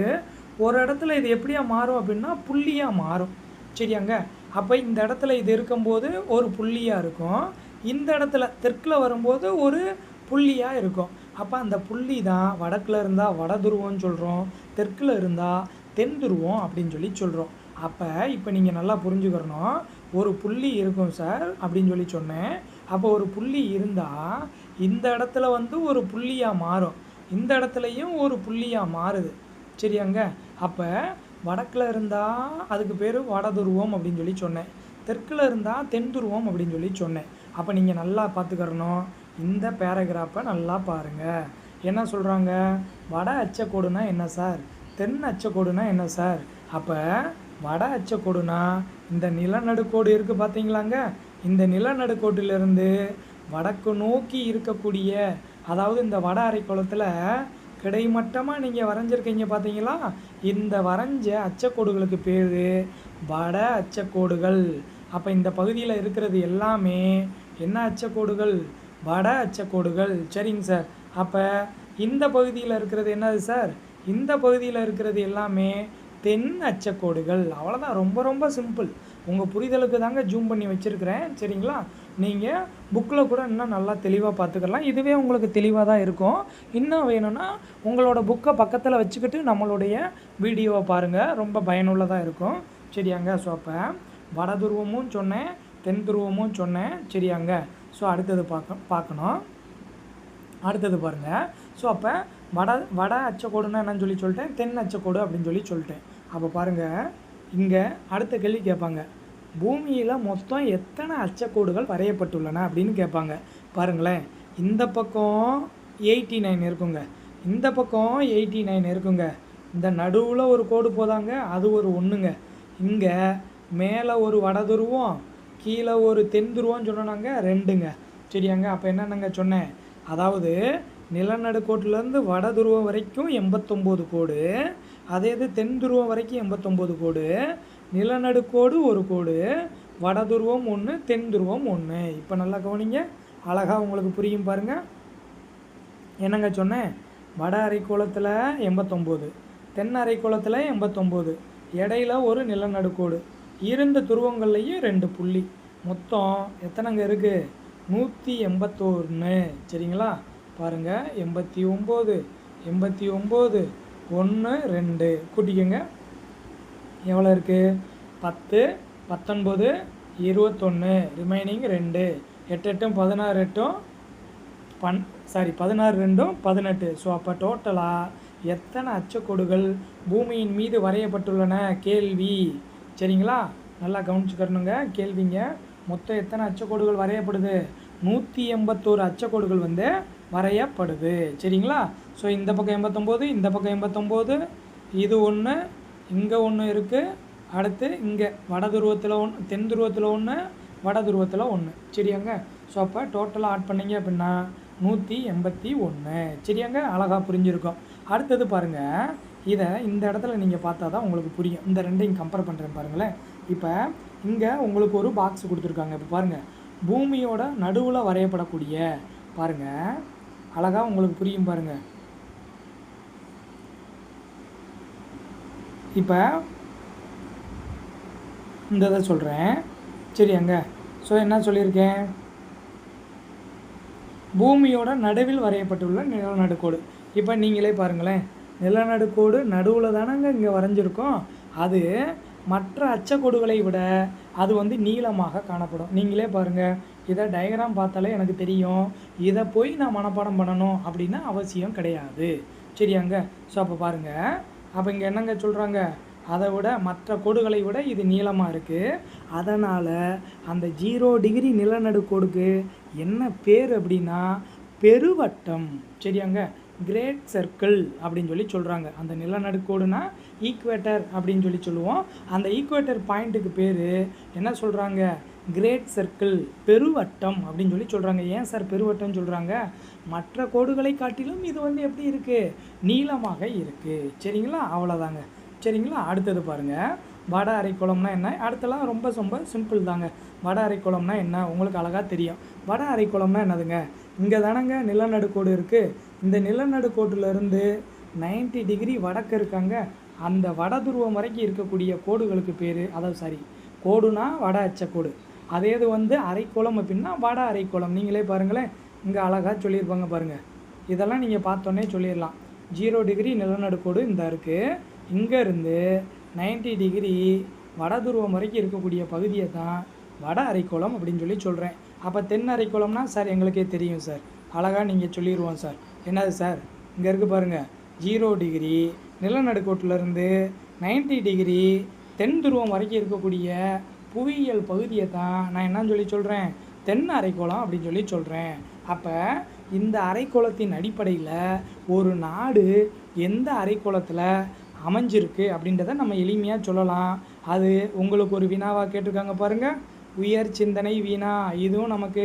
ஒரு இடத்துல இது எப்படியா மாறும் அப்படின்னா புள்ளியாக மாறும். சரியாங்க? அப்போ இந்த இடத்துல இது இருக்கும்போது ஒரு புள்ளியாக இருக்கும், இந்த இடத்துல தெற்கில் வரும்போது ஒரு புள்ளியாக இருக்கும். அப்போ அந்த புள்ளி தான் வடக்கில் இருந்தால் வட துருவம்னு சொல்கிறோம், தெற்கில் இருந்தால் தென் துருவம் அப்படின்னு சொல்லி சொல்கிறோம். அப்போ இப்போ நீங்கள் நல்லா புரிஞ்சுக்கிறணும், ஒரு புள்ளி இருக்கும் சார் அப்படின்னு சொல்லி சொன்னேன். அப்போ ஒரு புள்ளி இருந்தால் இந்த இடத்துல வந்து ஒரு புள்ளியாக மாறும், இந்த இடத்துலையும் ஒரு புள்ளியாக மாறுது. சரியாங்க? அப்போ வடக்கில் இருந்தால் அதுக்கு பேர் வட துருவம் அப்படின்னு சொல்லி சொன்னேன், தெற்கில் இருந்தால் தென் துருவம் அப்படின்னு சொல்லி சொன்னேன். அப்போ நீங்கள் நல்லா பார்த்துக்கிறணும், இந்த பேராகிராஃபை நல்லா பாருங்கள். என்ன சொல்கிறாங்க? வட அச்சக்கோடுனா என்ன சார், தென் அச்சக்கோடுனா என்ன சார்? அப்போ வட அச்சக்கோடுனா இந்த நிலநடுக்கோடு இருக்குது பார்த்தீங்களாங்க, இந்த நிலநடுக்கோட்டிலிருந்து வடக்கு நோக்கி இருக்கக்கூடிய, அதாவது இந்த வட அரைக்கோளத்தில் கிடைமட்டமாக நீங்கள் வரைஞ்சிருக்கீங்க பார்த்தீங்களா, இந்த வரைஞ்ச அச்சக்கோடுகளுக்கு பேர் வட அச்சக்கோடுகள். அப்போ இந்த பகுதியில் இருக்கிறது எல்லாமே என்ன அச்சக்கோடுகள்? வட அச்சக்கோடுகள். சரிங்க சார். அப்போ இந்த பகுதியில் இருக்கிறது என்னது சார்? இந்த பகுதியில் இருக்கிறது எல்லாமே தென் அச்சக்கோடுகள். அவ்வளோதான், ரொம்ப ரொம்ப சிம்பிள். உங்கள் புரிதலுக்கு தாங்க ஜூம் பண்ணி வச்சுருக்கிறேன். சரிங்களா? நீங்கள் புக்கில் கூட இன்னும் நல்லா தெளிவாக பார்த்துக்கலாம். இதுவே உங்களுக்கு தெளிவாக தான் இருக்கும். இன்னும் வேணும்னா உங்களோட புக்கை பக்கத்தில் வச்சுக்கிட்டு நம்மளுடைய வீடியோவை பாருங்கள், ரொம்ப பயனுள்ளதாக இருக்கும். சரியாங்க? ஸோ அப்போ வட துருவமும் சொன்னேன், தென் துருவமும் சொன்னேன். சரியாங்க? ஸோ அடுத்தது பார்க்கணும். அடுத்தது பாருங்கள். ஸோ அப்போ வட அச்சக்கோடுன்னா என்னன்னு சொல்லி சொல்லிட்டேன், தென் அச்சக்கோடு அப்படின்னு சொல்லி சொல்லிட்டேன். அப்போ பாருங்கள், இங்கே அடுத்த கேள்வி கேட்பாங்க, பூமியில் மொத்தம் எத்தனை அச்சக்கோடுகள் வரையப்பட்டுள்ளன அப்படின்னு கேட்பாங்க. பாருங்களேன், இந்த பக்கம் 89 இருக்குங்க, இந்த பக்கம் 89 இருக்குங்க, இந்த நடுவில் ஒரு கோடு போதாங்க, அது ஒரு ஒன்றுங்க. இங்கே மேலே ஒரு வட துருவம், கீழே ஒரு தென் துருவம்னு சொன்னாங்க, 2ங்க. சரியாங்க? அப்போ என்னென்னங்க சொன்னேன்? அதாவது நிலநடுக்கோட்டிலேருந்து வட துருவம் வரைக்கும் 89 கோடு, அதே இது தென் துருவம் வரைக்கும் 89 கோடு, நிலநடுக்கோடு ஒரு கோடு, வட துருவம் ஒன்று, தென் துருவம் ஒன்று. இப்போ நல்லா கவனிங்க, அழகாக உங்களுக்கு புரியும் பாருங்கள். என்னங்க சொன்னேன்? வட அரைக்கோளத்தில் 89, தென் அரைக்கோளத்தில் 89, இடையில ஒரு நிலநடுக்கோடு, இருந்த துருவங்கள்லையும் 2 புள்ளி, மொத்தம் எத்தனைங்க இருக்குது? 181. சரிங்களா? பாருங்கள், 89, 89, 1, 2 கூட்டிக்கோங்க. எவ்வளோ இருக்குது? 10, 19, 21, ரிமைனிங் 2, 8 8 16 16 2 18. ஸோ அப்போ டோட்டலாக எத்தனை அச்சக்கோடுகள் பூமியின் மீது வரையப்பட்டுள்ளன? கேள்வி. சரிங்களா? நல்லா கவனிச்சுக்கணுங்க கேள்விங்க. மொத்தம் எத்தனை அச்சக்கோடுகள் வரையப்படுது? 181 அச்சக்கோடுகள் வந்து வரையப்படுது. சரிங்களா? ஸோ இந்த பக்கம் 89, இந்த பக்கம் 89, இது ஒன்று, இங்கே ஒன்று இருக்குது, அடுத்து இங்கே வட துருவத்தில் ஒன்று, தென் துருவத்தில் ஒன்று, வட துருவத்தில் ஒன்று. சரியாங்க? ஸோ அப்போ டோட்டலாக ஆட் பண்ணிங்க அப்படின்னா 181. சரியாங்க? அழகாக புரிஞ்சிருக்கும். அடுத்தது பாருங்கள், இதை இந்த இடத்துல நீங்கள் பார்த்தா தான் உங்களுக்கு புரியும். இந்த ரெண்டையும் கம்பேர் பண்ணுறேன் பாருங்களேன். இப்போ இங்கே உங்களுக்கு ஒரு பாக்ஸ் கொடுத்துருக்காங்க. இப்போ பாருங்கள், பூமியோட நடுவில் வரையப்படக்கூடிய பாருங்கள், அழகாக உங்களுக்கு புரியும் பாருங்கள். இப்போ இந்த இதை சொல்கிறேன். சரியாங்க? ஸோ என்ன சொல்லியிருக்கேன்? பூமியோட நடுவில் வரையப்பட்டுள்ள நிலநடுக்கோடு. இப்போ நீங்களே பாருங்களேன், நிலநடுக்கோடு நடுவில் தானங்க இங்கே வரைஞ்சிருக்கோம். அது மற்ற அச்சக்கோடுகளை விட அது வந்து நீளமாக காணப்படும். நீங்களே பாருங்கள், இதை டயக்ராம் பார்த்தாலே எனக்கு தெரியும். இதை போய் நான் மனப்பாடம் பண்ணணும் அப்படின்னா அவசியம் கிடையாது. சரியாங்க? ஸோ அப்போ பாருங்கள், அப்போ இங்கே என்னங்க சொல்கிறாங்க? அதை விட மற்ற கோடுகளை விட இது நீளமாக இருக்குது. அதனால் அந்த 0 டிகிரி நிலநடுக்கோடுக்கு என்ன பேர் அப்படின்னா பெருவட்டம். சரியாங்க? கிரேட் சர்க்கிள் அப்படின்னு சொல்லி சொல்கிறாங்க. அந்த நிலநடுக்கோடுனா ஈக்குவேட்டர் அப்படின்னு சொல்லி சொல்லுவோம். அந்த ஈக்குவேட்டர் பாயிண்ட்டுக்கு பேர் என்ன சொல்கிறாங்க? கிரேட் சர்க்கிள், பெருவட்டம் அப்படின்னு சொல்லி சொல்கிறாங்க. ஏன் சார் பெருவட்டம் சொல்கிறாங்க? மற்ற கோடுகளை காட்டிலும் இது வந்து எப்படி இருக்குது? நீளமாக இருக்குது. சரிங்களா? அவ்வளோதாங்க. சரிங்களா? அடுத்தது பாருங்கள், வட அரைக்கோளம்னா என்ன? அடுத்தலாம் ரொம்ப ரொம்ப சிம்பிள் தாங்க. வட அரைக்கோளம்னா என்ன உங்களுக்கு அழகாக தெரியும். வட அரைக்கோளம்னா என்னதுங்க? இங்கே தானங்க நிலநடுக்கோடு இருக்குது. இந்த நிலநடுக்கோட்டிலேருந்து 90 டிகிரி வடக்கு இருக்காங்க. அந்த வட துருவம் வரைக்கும் இருக்கக்கூடிய கோடுகளுக்கு பேர், அதாவது கோடுனா வட அச்சக்கோடு, அதே இது வந்து அரைக்கோளம் அப்படின்னா வட அரைக்கோளம். நீங்களே பாருங்களேன், இங்கே அழகாக சொல்லியிருப்பாங்க பாருங்கள். இதெல்லாம் நீங்கள் பார்த்தோன்னே சொல்லிடலாம். 0 டிகிரி நிலநடுக்கோடு இந்த இருக்குது. இங்கேருந்து 90 டிகிரி வட துருவம் வரைக்கும் இருக்கக்கூடிய பகுதியை தான் வட அரைக்கோளம் அப்படின்னு சொல்லி சொல்கிறேன். அப்போ தென் அரைக்கோளம்னா சார் எங்களுக்கே தெரியும் சார், அழகாக நீங்கள் சொல்லிடுவோம் சார். என்னது சார்? இங்கே இருக்குது பாருங்கள், 0 டிகிரி நிலநடுக்கோட்டிலேருந்து 90 டிகிரி தென் துருவம் வரைக்கும் இருக்கக்கூடிய புவியியல் பகுதியை தான் நான் என்னன்னு சொல்லி சொல்கிறேன்? தென் அரைக்கோளம் அப்படின்னு சொல்லி சொல்கிறேன். அப்போ இந்த அரைக்கோளத்தின் அடிப்படையில் ஒரு நாடு எந்த அரைக்கோளத்தில் அமைஞ்சிருக்கு அப்படின்றத நம்ம எளிமையாக சொல்லலாம். அது உங்களுக்கு ஒரு வினாவாக கேட்டிருக்காங்க பாருங்கள், உயர் சிந்தனை வினா. இதுவும் நமக்கு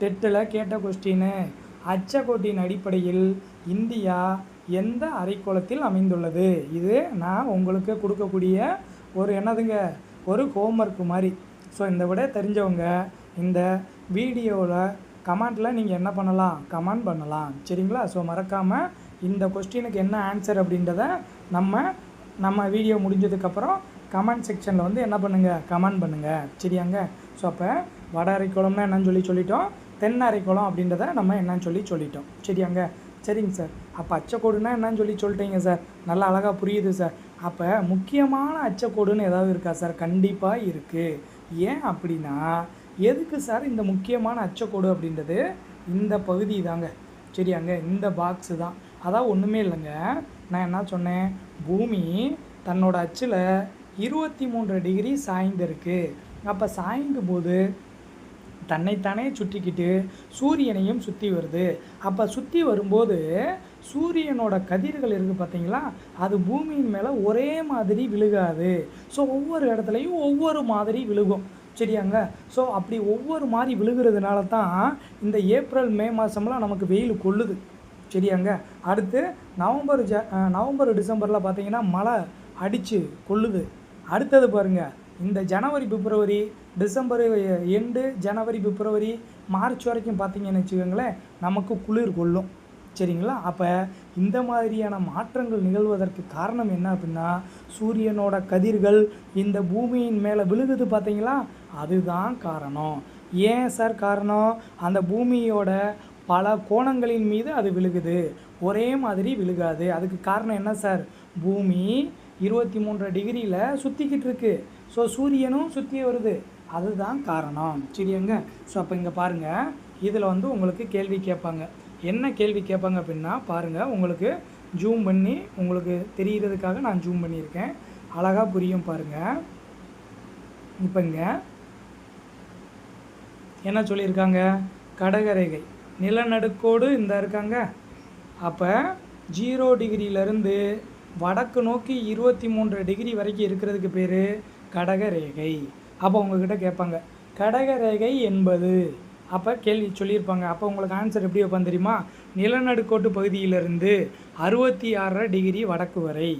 டெட்டில் கேட்ட கொஸ்டின்னு. அச்சக்கோட்டின் அடிப்படையில் இந்தியா எந்த அரைக்கோளத்தில் அமைந்துள்ளது? இது நான் உங்களுக்கு கொடுக்கக்கூடிய ஒரு என்னதுங்க, ஒரு ஹோம்ஒர்க் மாதிரி. ஸோ இந்த விட தெரிஞ்சவங்க இந்த வீடியோவில் கமெண்ட்டில் நீங்கள் என்ன பண்ணலாம்? கமெண்ட் பண்ணலாம். சரிங்களா? ஸோ மறக்காமல் இந்த கொஸ்டினுக்கு என்ன ஆன்சர் அப்படின்றத நம்ம வீடியோ முடிஞ்சதுக்கப்புறம் கமெண்ட் செக்ஷனில் வந்து என்ன பண்ணுங்கள்? கமெண்ட் பண்ணுங்கள். சரியாங்க? ஸோ அப்போ வட அரைக்கோளம்னா என்னன்னு சொல்லிட்டோம், தென் அரைக்கோளம் அப்படின்றத நம்ம என்னன்னு சொல்லிட்டோம். சரியாங்க? சரிங்க சார். அப்போ அச்சக்கோடுனா என்னன்னு சொல்லிட்டீங்க சார், நல்லா அழகாக புரியுது சார். அப்போ முக்கியமான அச்சக்கோடுன்னு ஏதாவது இருக்கா சார்? கண்டிப்பாக இருக்குது. ஏன் அப்படின்னா, எதுக்கு சார் இந்த முக்கியமான அச்சக்கோடு அப்படின்றது? இந்த பகுதி தாங்க. சரியாங்க? இந்த பாக்ஸு தான். அதான் ஒன்றுமே இல்லைங்க, நான் என்ன சொன்னேன்? பூமி தன்னோட அச்சில் 23 டிகிரி சாய்ந்திருக்கு. அப்போ சாய்ந்தும் போது தன்னைத்தானே சுற்றிக்கிட்டு சூரியனையும் சுற்றி வருது. அப்போ சுற்றி வரும்போது சூரியனோட கதிர்கள் இருக்குது பார்த்தீங்களா, அது பூமியின் மேலே ஒரே மாதிரி விழுகாது. ஸோ ஒவ்வொரு இடத்துலையும் ஒவ்வொரு மாதிரி விழுகும். சரியாங்க. ஸோ அப்படி ஒவ்வொரு மாதிரி விழுகிறதுனால தான் இந்த ஏப்ரல் மே மாதம்லாம் நமக்கு வெயில் கொள்ளுது. சரியாங்க. அடுத்து நவம்பர் டிசம்பரில் பார்த்தீங்கன்னா மழை அடித்து கொள்ளுது. அடுத்தது பாருங்கள், இந்த ஜனவரி பிப்ரவரி டிசம்பர் எண்டு ஜனவரி பிப்ரவரி மார்ச் வரைக்கும் பார்த்தீங்கன்னு வச்சுக்கோங்களேன், நமக்கு குளிர் கொள்ளும். சரிங்களா. அப்போ இந்த மாதிரியான மாற்றங்கள் நிகழ்வதற்கு காரணம் என்ன அப்படின்னா, சூரியனோட கதிர்கள் இந்த பூமியின் மேலே விழுகுது பார்த்தீங்களா, அதுதான் காரணம். ஏன் சார் காரணம்? அந்த பூமியோட பல கோணங்களின் மீது அது விழுகுது, ஒரே மாதிரி விழுகாது. அதுக்கு காரணம் என்ன சார்? பூமி 23 டிகிரியில் சுற்றிக்கிட்டு இருக்கு. ஸோ சூரியனும் சுற்றி வருது, அதுதான் காரணம். சரியாங்க. ஸோ அப்போ இங்கே பாருங்கள், இதில் வந்து உங்களுக்கு கேள்வி கேட்பாங்க. என்ன கேள்வி கேட்பாங்க அப்படின்னா பாருங்கள், உங்களுக்கு ஜூம் பண்ணி உங்களுக்கு தெரிகிறதுக்காக நான் ஜூம் பண்ணியிருக்கேன், அழகாக புரியும் பாருங்கள். இப்போ இங்கே என்ன சொல்லியிருக்காங்க? கடகரேகை நிலநடுக்கோடு இந்த இருக்காங்க. அப்போ 0 டிகிரியிலேருந்து வடக்கு நோக்கி 23 டிகிரி வரைக்கும் இருக்கிறதுக்கு பேர் கடகரேகை. அப்போ உங்ககிட்ட கேட்பாங்க கடகரேகை என்பது, அப்போ கேள்வி சொல்லியிருப்பாங்க. அப்போ உங்களுக்கு ஆன்சர் எப்படி வைப்பான்னு தெரியுமா? நிலநடுக்கோட்டு பகுதியிலிருந்து 66 டிகிரி வடக்கு வரை,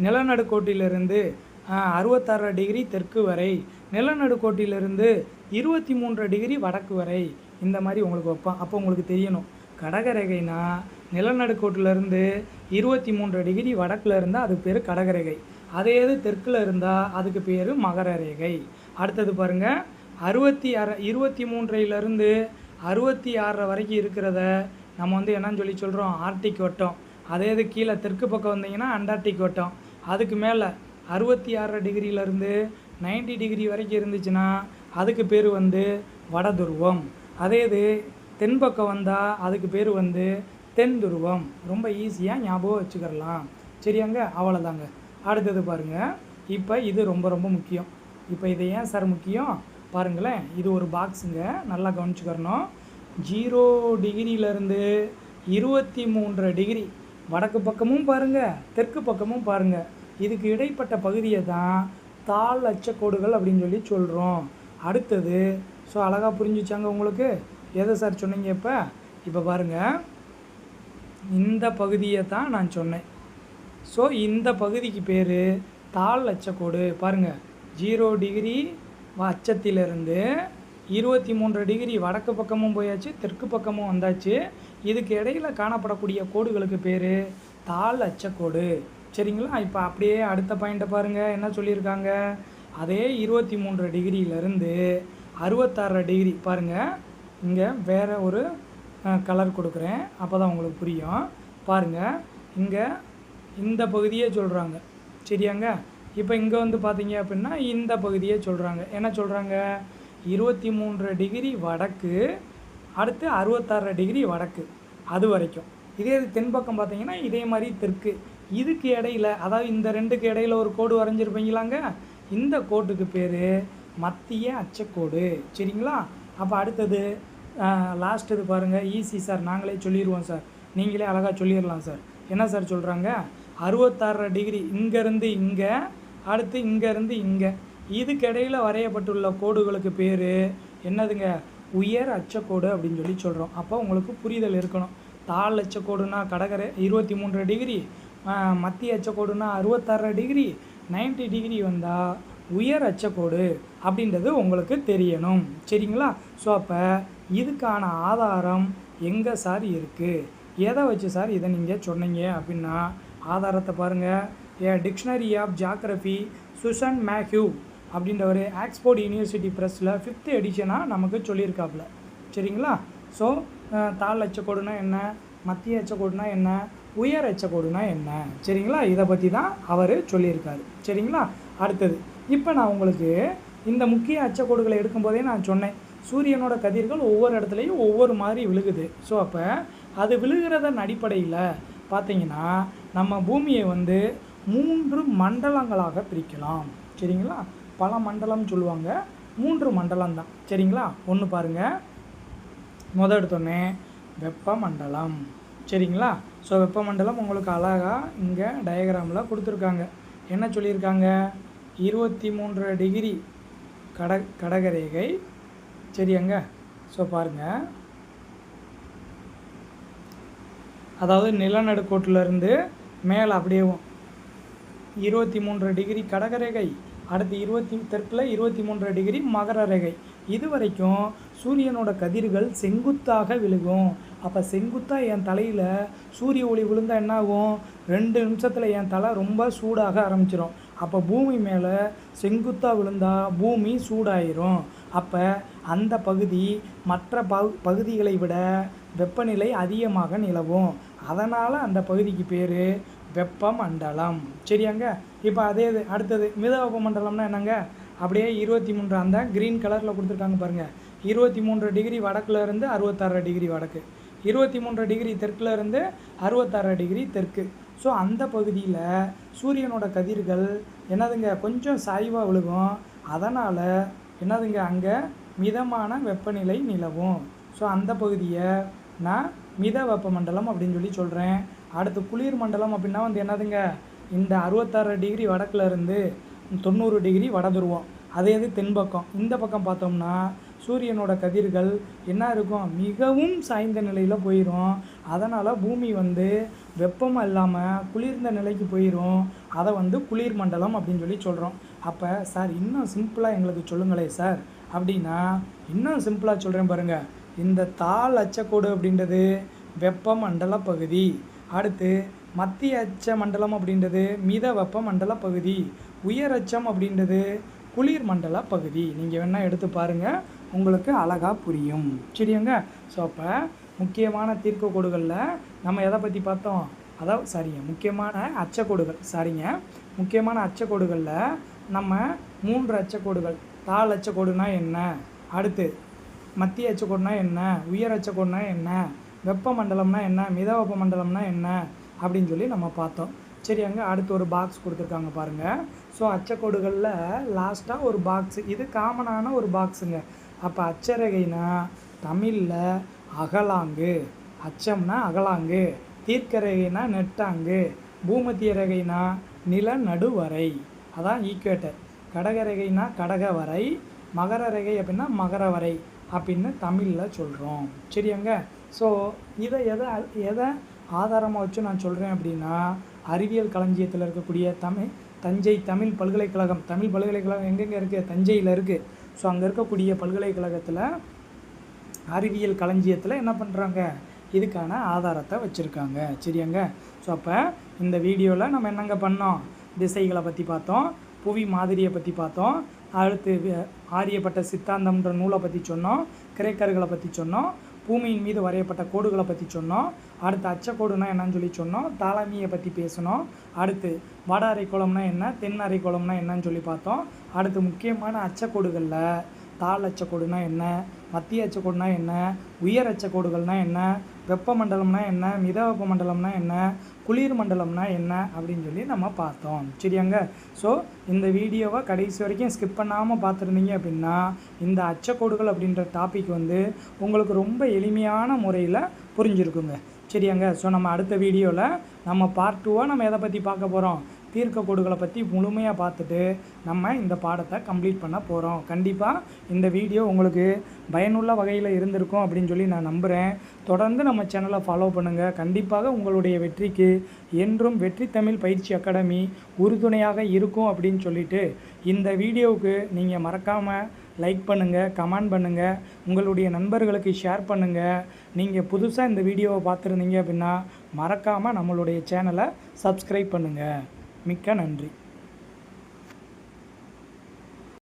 நிலநடுக்கோட்டிலிருந்து 66 டிகிரி தெற்கு வரை, நிலநடுக்கோட்டிலிருந்து 23 டிகிரி வடக்கு வரை, இந்த மாதிரி உங்களுக்கு வைப்பான். அப்போ உங்களுக்கு தெரியணும், கடகரேகைனா நிலநடுக்கோட்டிலேருந்து 23 டிகிரி வடக்கில் இருந்தால் அதுக்கு பேர் கடகரேகை. அதே இது தெற்கில் இருந்தால் அதுக்கு பேர் மகர ரேகை. அடுத்தது பாருங்கள், 23லேருந்து 66 வரைக்கும் இருக்கிறத நம்ம வந்து என்னன்னு சொல்லி சொல்கிறோம்? ஆர்டிக் வட்டம். அதே இது கீழே தெற்கு பக்கம் வந்தீங்கன்னா அண்டார்டிக் வட்டம். அதுக்கு மேலே 66 டிகிரியிலேருந்து 90 டிகிரி வரைக்கும் இருந்துச்சுன்னா அதுக்கு பேர் வந்து வட துருவம். அதே இது தென் பக்கம் வந்தால் அதுக்கு பேர் வந்து தென் துருவம். ரொம்ப ஈஸியாக ஞாபகம் வச்சுக்கிறலாம். சரியாங்க. அவ்வளோதாங்க. அடுத்தது பாருங்கள், இப்போ இது ரொம்ப ரொம்ப முக்கியம். இப்போ இது ஏன் சார் முக்கியம் பாருங்களேன். இது ஒரு பாக்ஸுங்க, நல்லா கவனிச்சுக்கிறணும். 0 டிகிரியிலேருந்து 23 டிகிரி வடக்கு பக்கமும் பாருங்கள், தெற்கு பக்கமும் பாருங்கள். இதுக்கு இடைப்பட்ட பகுதியை தான் தாழ் அச்சக்கோடுகள் அப்படின்னு சொல்லி சொல்கிறோம். அடுத்தது ஸோ அழகாக புரிஞ்சிச்சாங்க உங்களுக்கு? எதை சார் சொன்னீங்க? இப்போ பாருங்கள், இந்த பகுதியை தான் நான் சொன்னேன். ஸோ இந்த பகுதிக்கு பேர் தாழ் அச்சக்கோடு. பாருங்கள், 0 டிகிரி அச்சத்திலிருந்து 23 டிகிரி வடக்கு பக்கமும் போயாச்சு, தெற்கு பக்கமும் வந்தாச்சு. இதுக்கு இடையில் காணப்படக்கூடிய கோடுகளுக்கு பேர் தாழ் அச்சக்கோடு. சரிங்களா. இப்போ அப்படியே அடுத்த பாயிண்ட்டை பாருங்கள், என்ன சொல்லியிருக்காங்க? அதே 23 டிகிரியிலேருந்து 66 டிகிரி பாருங்கள், இங்கே வேறு ஒரு கலர் கொடுக்குறேன், அப்போ தான் உங்களுக்கு புரியும். பாருங்கள், இங்கே இந்த பகுதியே சொல்கிறாங்க. சரியாங்க. இப்போ இங்கே வந்து பார்த்தீங்க அப்படின்னா இந்த பகுதியே சொல்கிறாங்க. என்ன சொல்கிறாங்க? 23 டிகிரி வடக்கு, அடுத்து 66 டிகிரி வடக்கு, அது வரைக்கும். இதே தென் பக்கம் பார்த்தீங்கன்னா இதே மாதிரி தெற்கு. இதுக்கு இடையில, அதாவது இந்த ரெண்டுக்கு இடையில ஒரு கோடு வரைஞ்சிருப்பீங்களாங்க, இந்த கோட்டுக்கு பேர் மத்திய அச்சக்கோடு. சரிங்களா. அப்போ அடுத்தது லாஸ்ட் இது பாருங்கள், ஈஸி சார், நாங்களே சொல்லிடுவோம் சார், நீங்களே அழகாக சொல்லிடலாம் சார். என்ன சார் சொல்கிறாங்க? 66 டிகிரி இங்கேருந்து இங்கே, அடுத்து இங்கேருந்து இங்கே, இதுக்கு இடையில் வரையப்பட்டுள்ள கோடுகளுக்கு பேர் என்னதுங்க? உயர் அச்சக்கோடு அப்படின்னு சொல்லி சொல்கிறோம். அப்போ உங்களுக்கு புரிதல் இருக்கணும். தாழ் அச்சக்கோடுனா கடகரை 23 டிகிரி, மத்திய அச்சக்கோடுனா 66 டிகிரி, 90 டிகிரி வந்தால் உயர் அச்சக்கோடு அப்படின்றது உங்களுக்கு தெரியணும். சரிங்களா. ஸோ அப்போ இதுக்கான ஆதாரம் எங்கே சார் இருக்குது? எதை வச்சு சார் இதை நீங்கள் சொன்னீங்க அப்படின்னா, ஆதாரத்தை பாருங்கள். டிக்ஷனரி ஆஃப் ஜியாகிரஃபி சுசன் மேக்யூ அப்படின்றவர் ஆக்ஸ்போர்ட் யூனிவர்சிட்டி ப்ரெஸ்ஸில் 5th எடிஷனாக நமக்கு சொல்லியிருக்காப்புல. சரிங்களா. ஸோ தாழ் அச்சக்கோடுனா என்ன, மத்திய அச்சக்கோடுனா என்ன, உயர் அச்சக்கோடுனா என்ன, சரிங்களா, இதை பற்றி தான் அவர் சொல்லியிருக்காரு. சரிங்களா. அடுத்தது இப்போ நான் உங்களுக்கு இந்த முக்கிய அச்சக்கோடுகளை எடுக்கும்போதே நான் சொன்னேன், சூரியனோட கதிர்கள் ஒவ்வொரு இடத்துலையும் ஒவ்வொரு மாதிரி விழுகுது. ஸோ அப்போ அது விழுகிறதன் அடிப்படையில் பார்த்திங்கன்னா நம்ம பூமியை வந்து 3 மண்டலங்களாக பிரிக்கலாம். சரிங்களா. பல மண்டலம் சொல்லுவாங்க, 3 மண்டலம் தான். சரிங்களா. ஒன்று பாருங்கள், முதல் எடுத்தோடனே வெப்பமண்டலம். சரிங்களா. ஸோ வெப்பமண்டலம் உங்களுக்கு அழகாக இங்கே டயக்ராமில் கொடுத்துருக்காங்க. என்ன சொல்லியிருக்காங்க? 23 டிகிரி கடகரேகை. சரியாங்க. ஸோ பாருங்கள், அதாவது நிலநடுக்கோட்டிலேருந்து மேலே அப்படியே 23 டிகிரி கடகரேகை, அடுத்து தெற்கில் 23 டிகிரி மகர ரேகை. இது வரைக்கும் சூரியனோட கதிர்கள் செங்குத்தாக விழுகும். அப்போ செங்குத்தாக என் தலையில் சூரிய ஒளி விழுந்தால் என்ன ஆகும்? 2 நிமிஷத்தில் என் தலை ரொம்ப சூடாக ஆரம்பிச்சிடும். அப்போ பூமி மேலே செங்குத்தாக விழுந்தால் பூமி சூடாயிரும். அப்போ அந்த பகுதி மற்ற பகுதிகளை விட வெப்பநிலை அதிகமாக நிலவும். அதனால் அந்த பகுதிக்கு பேர் வெப்பமண்டலம். சரியாங்க. இப்போ அடுத்தது மித வெப்பமண்டலம்னா என்னங்க? அப்படியே 23 அந்த க்ரீன் கலரில் கொடுத்துருக்காங்க பாருங்கள். 23 டிகிரி வடக்குல இருந்து 66 டிகிரி வடக்கு, 23 டிகிரி தெற்குல இருந்து 66 டிகிரி தெற்கு. ஸோ அந்த பகுதியில் சூரியனோட கதிர்கள் என்னதுங்க கொஞ்சம் சாய்வாக விழுகும். அதனால் என்னதுங்க அங்கே மிதமான வெப்பநிலை நிலவும். ஸோ அந்த பகுதியை நான் மித வெப்பமண்டலம் அப்படின்னு சொல்லி சொல்கிறேன். அடுத்து குளிர் மண்டலம் அப்படின்னா என்னதுங்க? இந்த 66 டிகிரி வடக்குல இருந்து 90 டிகிரி வடதுருவம். அதே தென்பக்கம். இந்த பக்கம் பார்த்தோம்னா சூரியனோட கதிர்கள் என்ன இருக்கும்? மிகவும் சாய்ந்த நிலையில் போயிடும். அதனால் பூமி வெப்பமாக இல்லாமல் குளிர்ந்த நிலைக்கு போயிடும். அதை குளிர் மண்டலம் அப்படின்னு சொல்லி சொல்கிறோம். அப்போ சார் இன்னும் சிம்பிளாக எங்களுக்கு சொல்லுங்களேன் சார் அப்படின்னா, இன்னும் சிம்பிளாக சொல்கிறேன் பாருங்கள். இந்த தாழ் அச்சக்கோடு அப்படின்றது வெப்பமண்டல பகுதி. அடுத்து மத்திய அச்ச மண்டலம் அப்படின்றது மித வெப்பமண்டல பகுதி. உயர் அச்சம் அப்படின்றது குளிர் மண்டல பகுதி. நீங்கள் வேணால் எடுத்து பாருங்கள், உங்களுக்கு அழகாக புரியும். சரியாங்க. ஸோ அப்போ முக்கியமான தீர்க்க கோடுகளில் நம்ம எதை பற்றி பார்த்தோம்? அதாவது முக்கியமான அச்சக்கோடுகள் முக்கியமான அச்சக்கோடுகளில் நம்ம 3 அச்சக்கோடுகள். தாழ் அச்சக்கோடுனா என்ன, அடுத்து மத்திய அச்சக்கோடுனா என்ன, உயர் அச்சக்கோடுனா என்ன, வெப்பமண்டலம்னா என்ன, மித வெப்பமண்டலம்னா என்ன அப்படின்னு சொல்லி நம்ம பார்த்தோம். சரியாங்க. அடுத்து ஒரு பாக்ஸ் கொடுத்துருக்காங்க பாருங்கள். ஸோ அச்சக்கோடுகளில் லாஸ்ட்டாக ஒரு பாக்ஸு, இது காமனான ஒரு பாக்ஸுங்க. அப்போ அச்சரேகைனா தமிழில் அகலாங்கு, அச்சம்னா அகலாங்கு, தீர்க்க ரேகைனா நெட்டாங்கு, பூமத்திய ரேகைனா நிலநடுவரை, அதான் ஈக்குவேட்டர். கடகரேகைனா கடகவரை, மகர ரேகை அப்படின்னா மகரவரை அப்படின்னு தமிழில் சொல்கிறோம். சரியாங்க. ஸோ இதை எதை ஆதாரமாக வச்சு நான் சொல்கிறேன் அப்படின்னா, அறிவியல் களஞ்சியத்தில் இருக்கக்கூடிய தஞ்சை தமிழ் பல்கலைக்கழகம். தமிழ் பல்கலைக்கழகம் எங்கெங்கே இருக்குது? தஞ்சையில் இருக்குது. ஸோ அங்கே இருக்கக்கூடிய பல்கலைக்கழகத்தில் அறிவியல் களஞ்சியத்தில் என்ன பண்ணுறாங்க? இதுக்கான ஆதாரத்தை வச்சுருக்காங்க. சரியாங்க. ஸோ அப்போ இந்த வீடியோவில் நம்ம என்னங்க பண்ணோம்? திசைகளை பற்றி பார்த்தோம், புவி மாதிரியை பற்றி பார்த்தோம், அடுத்து ஆரியப்பட்ட சித்தாந்தம்ன்ற நூலை பற்றி சொன்னோம், கிரேக்கர்களை பற்றி சொன்னோம், பூமியின் மீது வரையப்பட்ட கோடுகளை பற்றி சொன்னோம், அடுத்து அச்சக்கோடுனா என்னன்னு சொல்லி சொன்னோம், தாலமியை பற்றி பேசணும், அடுத்து வட அரைக்கோளம்னா என்ன, தென் அரைக்கோளம்னா என்னன்னு சொல்லி பார்த்தோம். அடுத்து முக்கியமான அச்சக்கோடுகளில் தாழ் அச்சக்கோடுனா என்ன, மத்திய அச்சக்கோடுனா என்ன, உயர் அச்சக்கோடுகள்னா என்ன, வெப்பமண்டலம்னா என்ன, மித வெப்பமண்டலம்னா என்ன, குளிர் மண்டலம்னா என்ன அப்படின்னு சொல்லி நம்ம பார்த்தோம். சரியாங்க. ஸோ இந்த வீடியோவை கடைசி வரைக்கும் ஸ்கிப் பண்ணாமல் பார்த்துருந்தீங்க அப்படின்னா இந்த அச்சக்கோடுகள் அப்படின்ற டாபிக் உங்களுக்கு ரொம்ப எளிமையான முறையில் புரிஞ்சிருக்குங்க. சரியாங்க. ஸோ நம்ம அடுத்த வீடியோவில் நம்ம பார்ட் 2 நம்ம எதை பற்றி பார்க்க போகிறோம்? தீர்க்க கோடுகளை பற்றி முழுமையாக பார்த்துட்டு நம்ம இந்த பாடத்தை கம்ப்ளீட் பண்ண போகிறோம். கண்டிப்பாக இந்த வீடியோ உங்களுக்கு பயனுள்ள வகையில் இருந்திருக்கும் அப்படின்னு சொல்லி நான் நம்புகிறேன். தொடர்ந்து நம்ம சேனலை ஃபாலோ பண்ணுங்கள். கண்டிப்பாக உங்களுடைய வெற்றிக்கு என்றும் வெற்றி தமிழ் பயிற்சி அகாடமி உறுதுணையாக இருக்கும் அப்படின்னு சொல்லிட்டு இந்த வீடியோவுக்கு நீங்கள் மறக்காமல் லைக் பண்ணுங்கள், கமெண்ட் பண்ணுங்கள், உங்களுடைய நண்பர்களுக்கு ஷேர் பண்ணுங்கள். நீங்கள் புதுசாக இந்த வீடியோவை பார்த்துருந்தீங்க அப்படின்னா மறக்காமல் நம்மளுடைய சேனலை சப்ஸ்கிரைப் பண்ணுங்கள். மிக்க நன்றி.